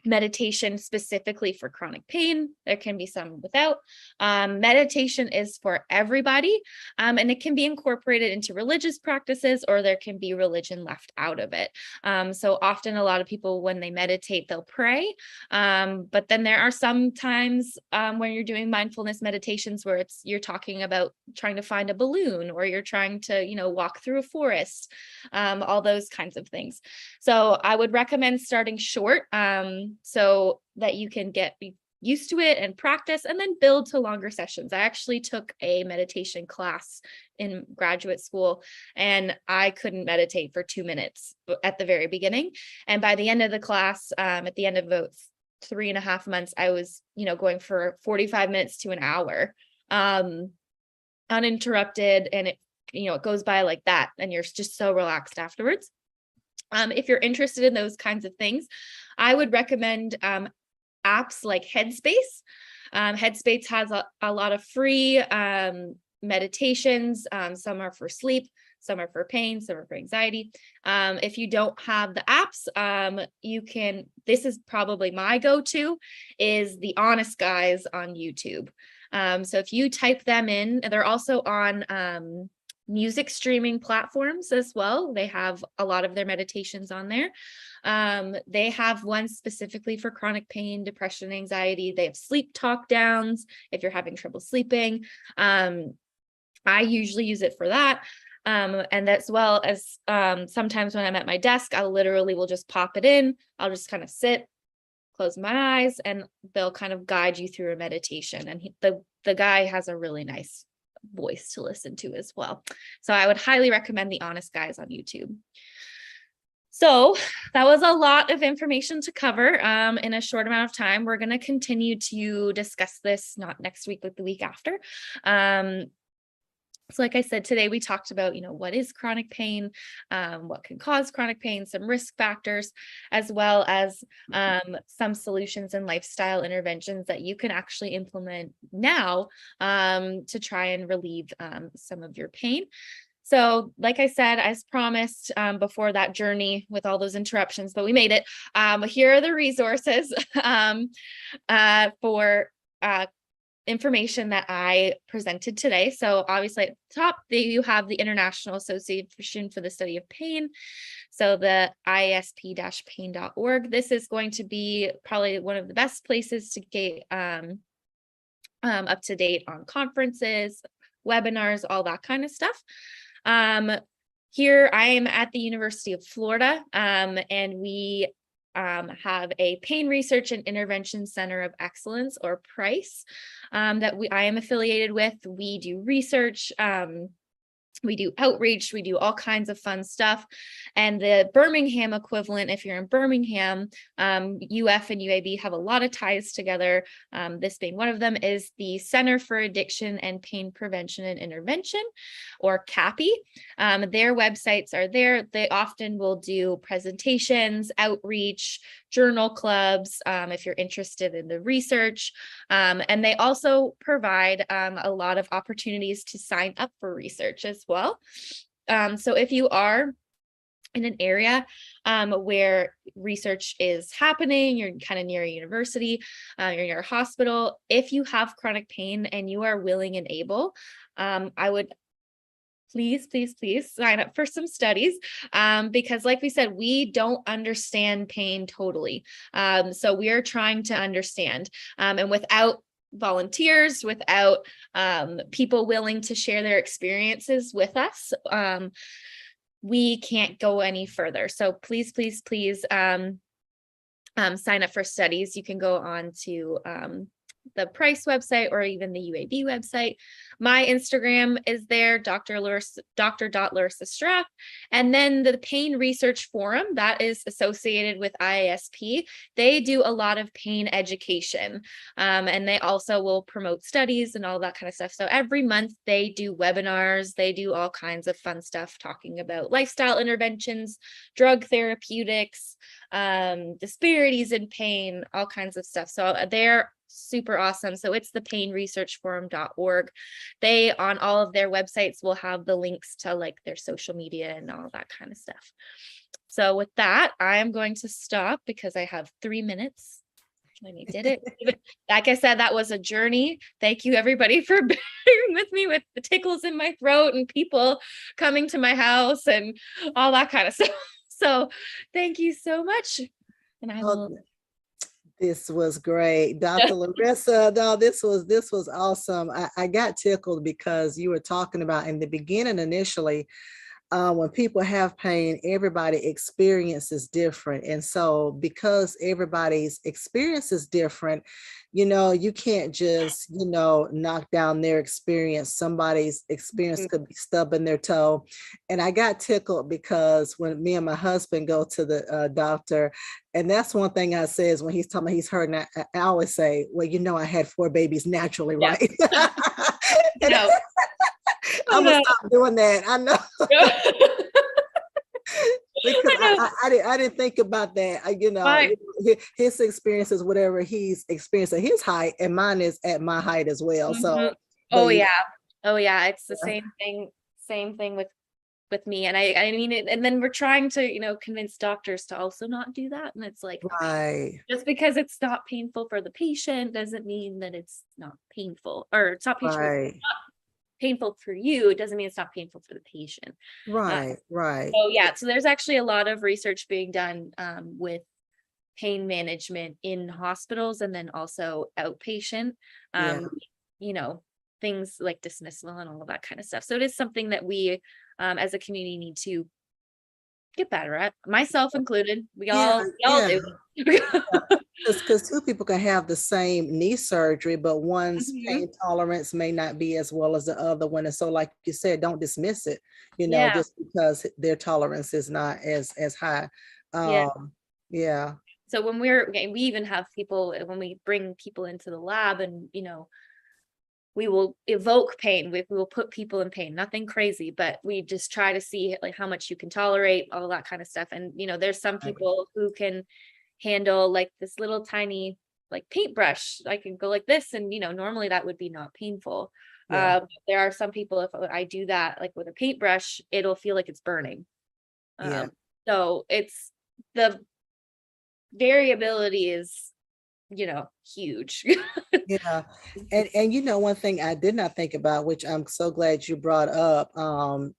[SPEAKER 3] meditation specifically for chronic pain. There can be some without. Meditation is for everybody, and it can be incorporated into religious practices, or there can be religion left out of it. So often a lot of people, when they meditate, they'll pray. But then there are some times when you're doing mindfulness meditations where you're talking about trying to find a balloon, or you're trying to, walk through a forest, all those kinds of things. So I would recommend starting short, so that you can get used to it and practice, and then build to longer sessions. I actually took a meditation class in graduate school, and I couldn't meditate for 2 minutes at the very beginning. And by the end of the class, at the end of about 3.5 months, I was, going for 45 minutes to an hour, uninterrupted. And it goes by like that, and you're just so relaxed afterwards. If you're interested in those kinds of things, I would recommend apps like Headspace. Headspace has a lot of free meditations. Some are for sleep, some are for pain, some are for anxiety. If you don't have the apps, this is probably my go-to, is the Honest Guys on YouTube. So if you type them in, they're also on music streaming platforms as well. They have a lot of their meditations on there. They have one specifically for chronic pain, depression, anxiety. They have sleep talk downs if you're having trouble sleeping. I usually use it for that. And as well as sometimes when I'm at my desk, I literally will just pop it in. I'll just kind of sit, close my eyes, and they'll kind of guide you through a meditation. And the guy has a really nice voice to listen to as well. So I would highly recommend the Honest Guys on YouTube. So that was a lot of information to cover in a short amount of time. We're going to continue to discuss this, not next week, but the week after. So like I said, today we talked about, what is chronic pain, what can cause chronic pain, some risk factors, as well as some solutions and lifestyle interventions that you can actually implement now to try and relieve some of your pain. So like I said, as promised before that journey with all those interruptions, but we made it. Here are the resources for information that I presented today. So obviously at the top, you have the International Association for the Study of Pain. So the ISP-pain.org. This is going to be probably one of the best places to get up to date on conferences, webinars, all that kind of stuff. here I am at the University of Florida, and we have a Pain Research and Intervention Center of Excellence, or PRICE, that I am affiliated with. We do research, we do outreach, we do all kinds of fun stuff. And the Birmingham equivalent, if you're in Birmingham, UF and UAB have a lot of ties together. This being one of them is the Center for Addiction and Pain Prevention and Intervention, or CAPI. Their websites are there. They often will do presentations, outreach, journal clubs, if you're interested in the research. And they also provide a lot of opportunities to sign up for research as well. So if you are in an area where research is happening, you're kind of near a university, you're near a hospital, if you have chronic pain and you are willing and able, I would please, please, please sign up for some studies, because like we said, we don't understand pain totally. So we are trying to understand, and without volunteers, without people willing to share their experiences with us, we can't go any further. So please, please, please sign up for studies. You can go on to the PRICE website or even the UAB website. My Instagram is there, Dr. Larissa Strath. And then the Pain Research Forum, that is associated with IASP. They do a lot of pain education, and they also will promote studies and all that kind of stuff. So every month they do webinars, they do all kinds of fun stuff talking about lifestyle interventions, drug therapeutics, disparities in pain, all kinds of stuff. So they're super awesome. So it's the painresearchforum.org. They, on all of their websites, will have the links to like their social media and all that kind of stuff. So with that, I am going to stop because I have 3 minutes. And I did it. Like I said, that was a journey. Thank you everybody for bearing with me with the tickles in my throat and people coming to my house and all that kind of stuff. So thank you so much. And I will.
[SPEAKER 2] This was great, Dr. Larissa. No, this was awesome. I got tickled because you were talking about in the beginning initially, when people have pain, everybody experiences different. And so because everybody's experience is different, you can't just, knock down their experience. Somebody's experience could be stubbing their toe. And I got tickled because when me and my husband go to the doctor, and that's one thing I says when he's talking about he's hurt, and I always say, well, I had 4 babies naturally,
[SPEAKER 3] Yeah.
[SPEAKER 2] right? No. I'm gonna stop doing that. I know. Because I didn't think about that.
[SPEAKER 3] Right.
[SPEAKER 2] His experience is whatever he's experienced at his height, and mine is at my height as well. So
[SPEAKER 3] yeah, it's the same thing with me. And I mean it, and then we're trying to convince doctors to also not do that. And it's like,
[SPEAKER 2] right,
[SPEAKER 3] just because it's not painful for the patient doesn't mean that it's not painful, or it's not painful.
[SPEAKER 2] right.
[SPEAKER 3] Painful for you, it doesn't mean it's not painful for the patient.
[SPEAKER 2] Right.
[SPEAKER 3] So there's actually a lot of research being done with pain management in hospitals, and then also outpatient, things like dismissal and all of that kind of stuff. So it is something that we as a community need to get better at, myself included. We all do.
[SPEAKER 2] Because 2 people can have the same knee surgery, but one's pain tolerance may not be as well as the other one. And so, like you said, don't dismiss it, just because their tolerance is not as high.
[SPEAKER 3] So when we even have people, when we bring people into the lab, and we will evoke pain. We will put people in pain, nothing crazy, but we just try to see like how much you can tolerate, all that kind of stuff. And there's some people who can handle like this little tiny like paintbrush. I can go like this, and normally that would be not painful. There are some people, if I do that like with a paintbrush, it'll feel like it's burning. So it's, the variability is huge.
[SPEAKER 2] And one thing I did not think about, which I'm so glad you brought up,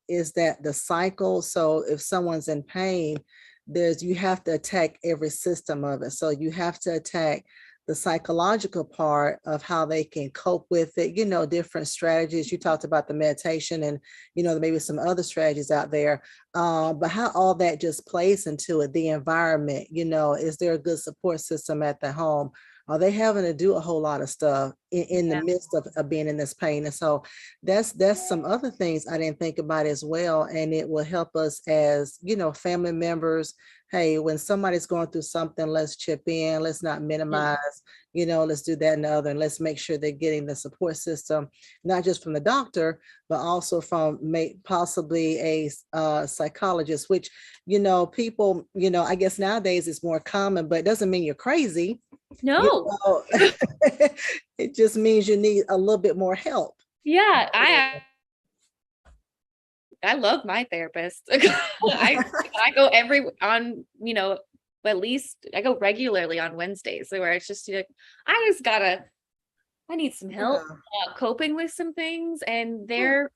[SPEAKER 2] is that the cycle. So if someone's in pain, you have to attack every system of it. So you have to attack the psychological part of how they can cope with it, different strategies. You talked about the meditation and, maybe some other strategies out there, but how all that just plays into it, the environment, is there a good support system at the home? Are they having to do a whole lot of stuff in the midst of being in this pain? And so that's some other things I didn't think about as well. And it will help us as, family members. Hey, when somebody's going through something, let's chip in, let's not minimize, let's do that and the other, and let's make sure they're getting the support system, not just from the doctor, but also from possibly a psychologist, which, people, I guess nowadays is more common, but it doesn't mean you're crazy.
[SPEAKER 3] No.
[SPEAKER 2] It just means you need a little bit more help.
[SPEAKER 3] Yeah, I love my therapist. I go at least I go regularly on Wednesdays, where it's just I need some help coping with some things, and they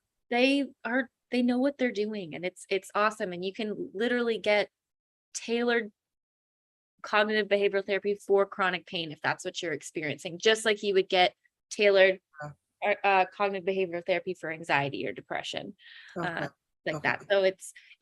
[SPEAKER 3] know what they're doing, and it's awesome. And you can literally get tailored cognitive behavioral therapy for chronic pain if that's what you're experiencing, just like you would get tailored cognitive behavioral therapy for anxiety or depression, that. So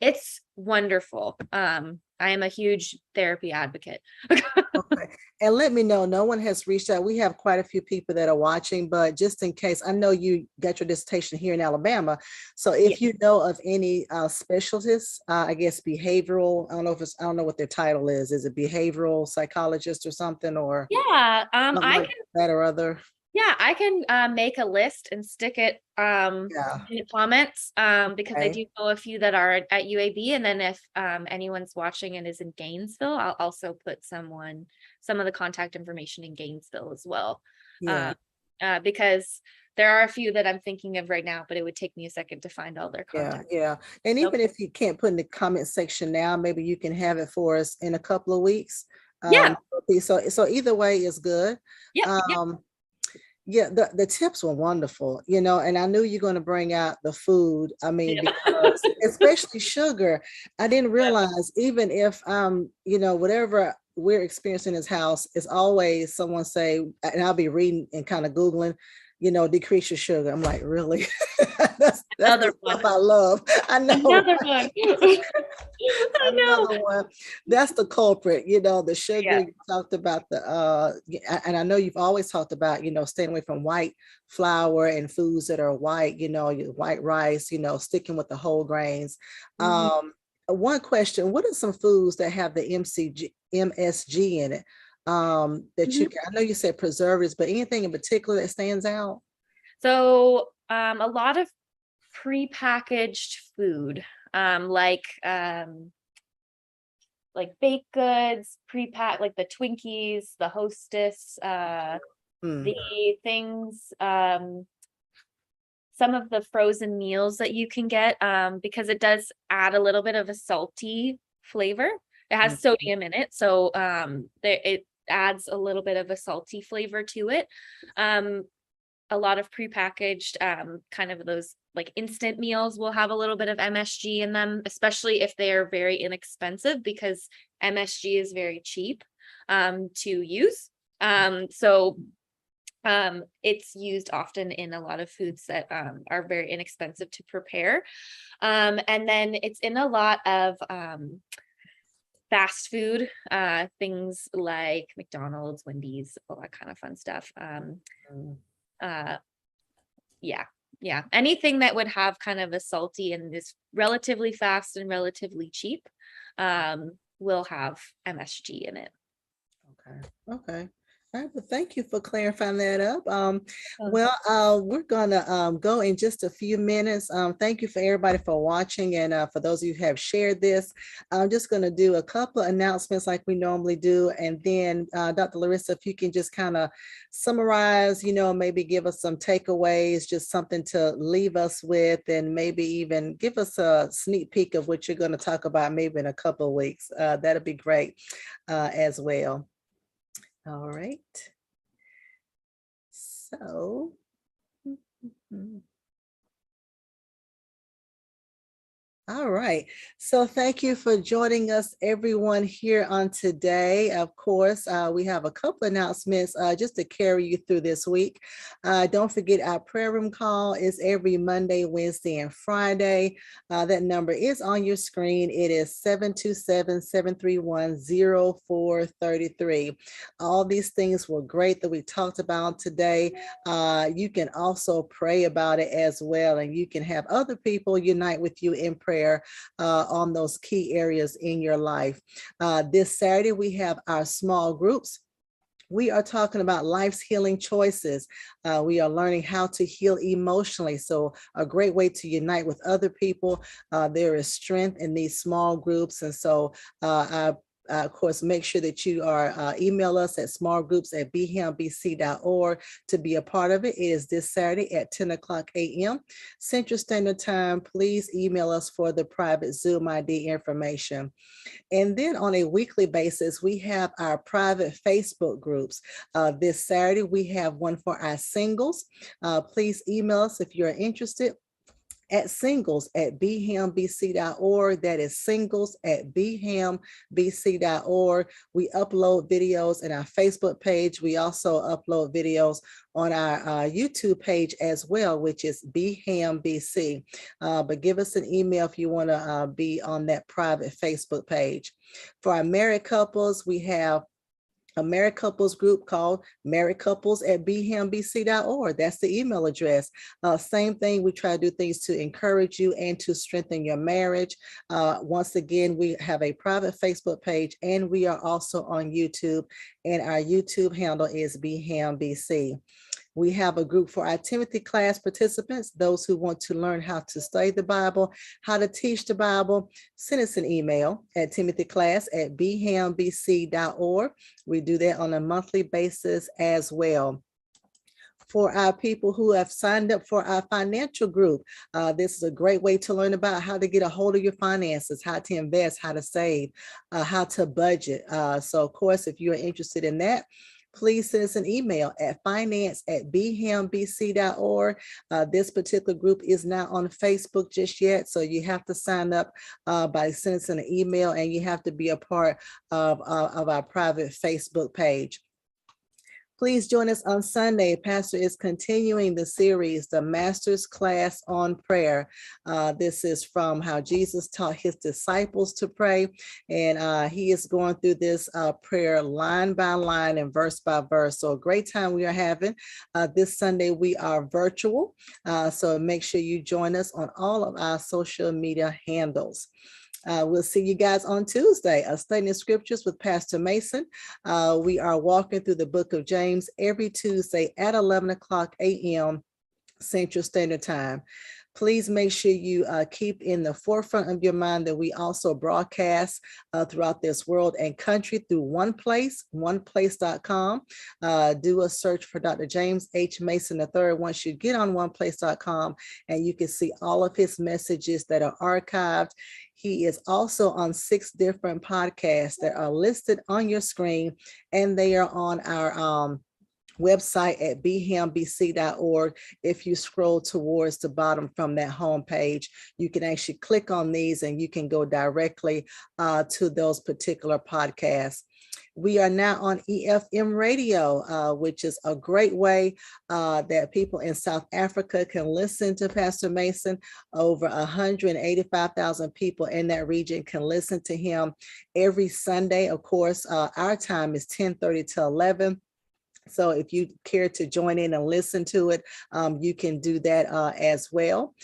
[SPEAKER 3] it's wonderful. I am a huge therapy advocate.
[SPEAKER 2] Okay. And let me know, no one has reached out. We have quite a few people that are watching, but just in case, I know you got your dissertation here in Alabama. So if you know of any specialists, I guess behavioral, I don't know what their title is. Is it behavioral psychologist or something, or
[SPEAKER 3] I can
[SPEAKER 2] that or other?
[SPEAKER 3] Yeah, I can make a list and stick it in the comments, because I do know a few that are at UAB. And then if anyone's watching and is in Gainesville, I'll also put some of the contact information in Gainesville as well. Because there are a few that I'm thinking of right now, but it would take me a second to find all their contact.
[SPEAKER 2] And even if you can't put in the comment section now, maybe you can have it for us in a couple of weeks. So either way is good. The tips were wonderful, and I knew you're going to bring out the food. I mean, because especially sugar, I didn't realize even if, whatever we're experiencing in this house is always someone say, and I'll be reading and kind of Googling, decrease your sugar. I'm like, really? that's the stuff I love. I know.
[SPEAKER 3] Another one. I know.
[SPEAKER 2] Another one. That's the culprit, the sugar. You talked about and I know you've always talked about, staying away from white flour and foods that are white, white rice, sticking with the whole grains. One question, what are some foods that have the MSG in it? That I know you said preservatives, but anything in particular that stands out?
[SPEAKER 3] So a lot of prepackaged food, like baked goods, like the Twinkies, the Hostess, the things, some of the frozen meals that you can get, because it does add a little bit of a salty flavor. It has sodium in it, so it adds a little bit of a salty flavor to it. A lot of prepackaged kind of those like instant meals will have a little bit of MSG in them, especially if they are very inexpensive, because MSG is very cheap to use. So it's used often in a lot of foods that are very inexpensive to prepare. And then it's in a lot of fast food, things like McDonald's, Wendy's, all that kind of fun stuff. Anything that would have kind of a salty and is relatively fast and relatively cheap will have MSG in it.
[SPEAKER 2] Okay. All right, well, thank you for clarifying that up. We're gonna go in just a few minutes. Thank you for everybody for watching, and for those of you who have shared this. I'm just gonna do a couple of announcements like we normally do, and then Dr. Larissa, if you can just kind of summarize, maybe give us some takeaways, just something to leave us with, and maybe even give us a sneak peek of what you're going to talk about maybe in a couple of weeks. That'd be great as well. All right. So, All right. So thank you for joining us, everyone, here on today. Of course, we have a couple announcements just to carry you through this week. Don't forget our prayer room call is every Monday, Wednesday, and Friday. That number is on your screen. It is 727-731-0433. All these things were great that we talked about today. You can also pray about it as well, and you can have other people unite with you in prayer on those key areas in your life. This Saturday, we have our small groups. We are talking about life's healing choices. We are learning how to heal emotionally. So a great way to unite with other people. There is strength in these small groups. And so of course, make sure that you are email us at smallgroups@bhmbc.org to be a part of it. It is this Saturday at 10 o'clock a.m. Central Standard Time. Please email us for the private Zoom ID information. And then on a weekly basis, we have our private Facebook groups. This Saturday, we have one for our singles. Please email us if you're interested at singles@bhambc.org. That is singles@bhambc.org. We upload videos in our Facebook page. We also upload videos on our YouTube page as well, which is bhambc. But give us an email if you want to be on that private Facebook page. For our married couples, we have a married couples group called marriedcouples@bhambc.org. That's the email address. Same thing, we try to do things to encourage you and to strengthen your marriage. Once again, we have a private Facebook page, and we are also on YouTube, and our YouTube handle is bhambc. We have a group for our Timothy class participants, those who want to learn how to study the Bible, how to teach the Bible. Send us an email at timothyclass@bhambc.org. We do that on a monthly basis as well. For our people who have signed up for our financial group, this is a great way to learn about how to get a hold of your finances, how to invest, how to save, how to budget. So of course, if you're interested in that, please send us an email at finance@bhambc.org. This particular group is not on Facebook just yet, so you have to sign up by sending us an email, and you have to be a part of our private Facebook page. Please join us on Sunday. Pastor is continuing the series, the Master's Class on Prayer. This is from how Jesus taught his disciples to pray. And he is going through this prayer line by line and verse by verse. So a great time we are having. This Sunday we are virtual. So make sure you join us on all of our social media handles. We'll see you guys on Tuesday, studying scriptures with Pastor Mason. We are walking through the book of James every Tuesday at 11 o'clock a.m. Central Standard Time. Please make sure you keep in the forefront of your mind that we also broadcast throughout this world and country through one place, oneplace.com. Do a search for Dr. James H. Mason III once you get on oneplace.com, and you can see all of his messages that are archived. He is also on 6 different podcasts that are listed on your screen, and they are on our website at bhambc.org. If you scroll towards the bottom from that homepage, you can actually click on these and you can go directly to those particular podcasts. We are now on EFM radio, which is a great way that people in South Africa can listen to Pastor Mason. Over 185,000 people in that region can listen to him every Sunday. Of course, our time is 10:30 to 11. So if you care to join in and listen to it, you can do that as well.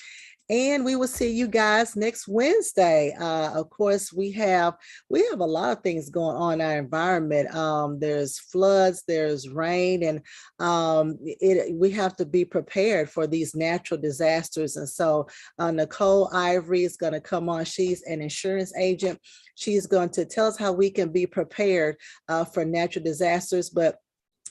[SPEAKER 2] And we will see you guys next Wednesday. Of course, we have a lot of things going on in our environment. There's floods, there's rain, and we have to be prepared for these natural disasters. And so Nicole Ivory is going to come on. She's an insurance agent. She's going to tell us how we can be prepared for natural disasters. But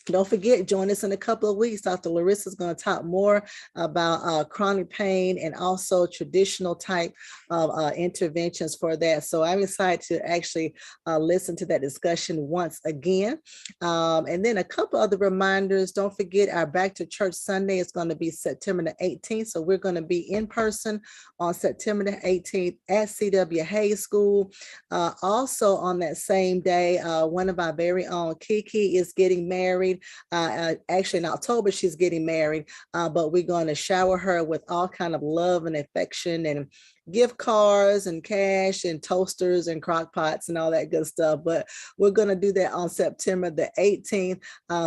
[SPEAKER 2] Don't forget, join us in a couple of weeks. Dr. Larissa is going to talk more about chronic pain and also traditional type of interventions for that. So I'm excited to actually listen to that discussion once again. And then a couple other reminders. Don't forget, our Back to Church Sunday is going to be September the 18th. So we're going to be in person on September the 18th at C.W. Hayes School. Also on that same day, one of our very own Kiki is getting married. Actually in October, she's getting married, but we're going to shower her with all kind of love and affection and gift cards and cash and toasters and crock pots and all that good stuff. But we're going to do that on September the 18th.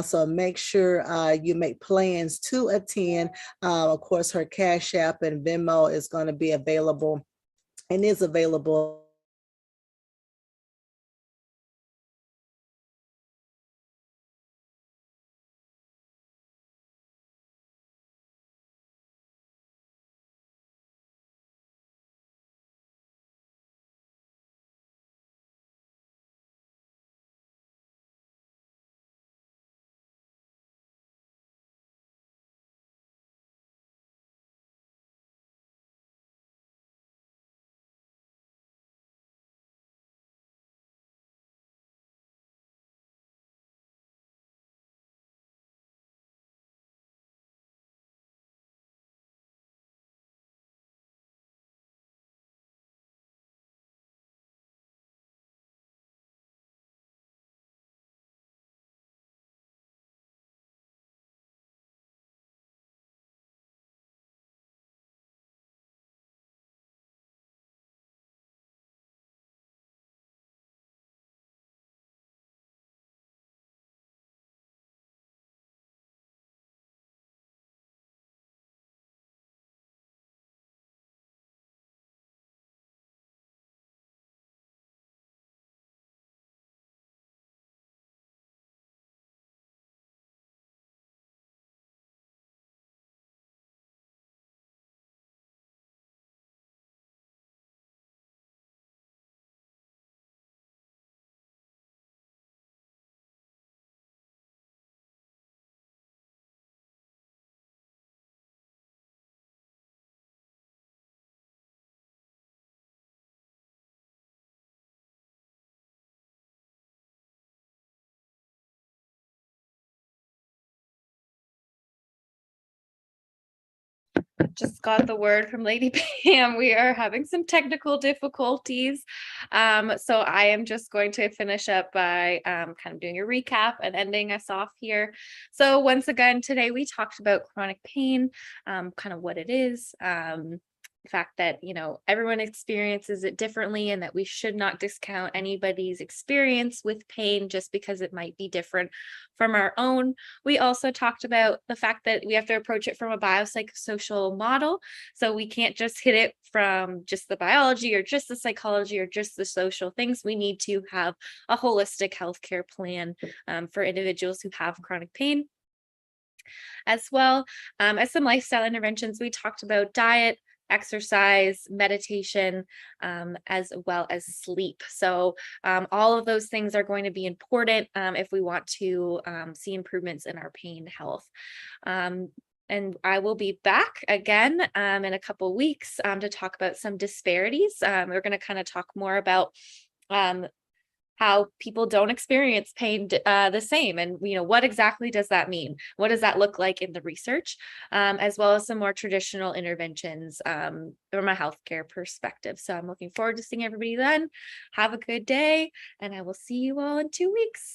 [SPEAKER 2] So make sure you make plans to attend. Of course, her Cash App and Venmo is going to be available and is available.
[SPEAKER 3] Just got the word from Lady Pam. We are having some technical difficulties. So I am just going to finish up by kind of doing a recap and ending us off here. So once again, today we talked about chronic pain, kind of what it is, the fact that, everyone experiences it differently and that we should not discount anybody's experience with pain just because it might be different from our own. We also talked about the fact that we have to approach it from a biopsychosocial model. So we can't just hit it from just the biology or just the psychology or just the social things. We need to have a holistic healthcare plan for individuals who have chronic pain. As well as some lifestyle interventions, we talked about diet, exercise, meditation, as well as sleep. So all of those things are going to be important if we want to see improvements in our pain health. And I will be back again in a couple weeks to talk about some disparities. We're going to kind of talk more about how people don't experience pain the same. And, what exactly does that mean? What does that look like in the research, as well as some more traditional interventions from a healthcare perspective. So I'm looking forward to seeing everybody then. Have a good day, and I will see you all in 2 weeks.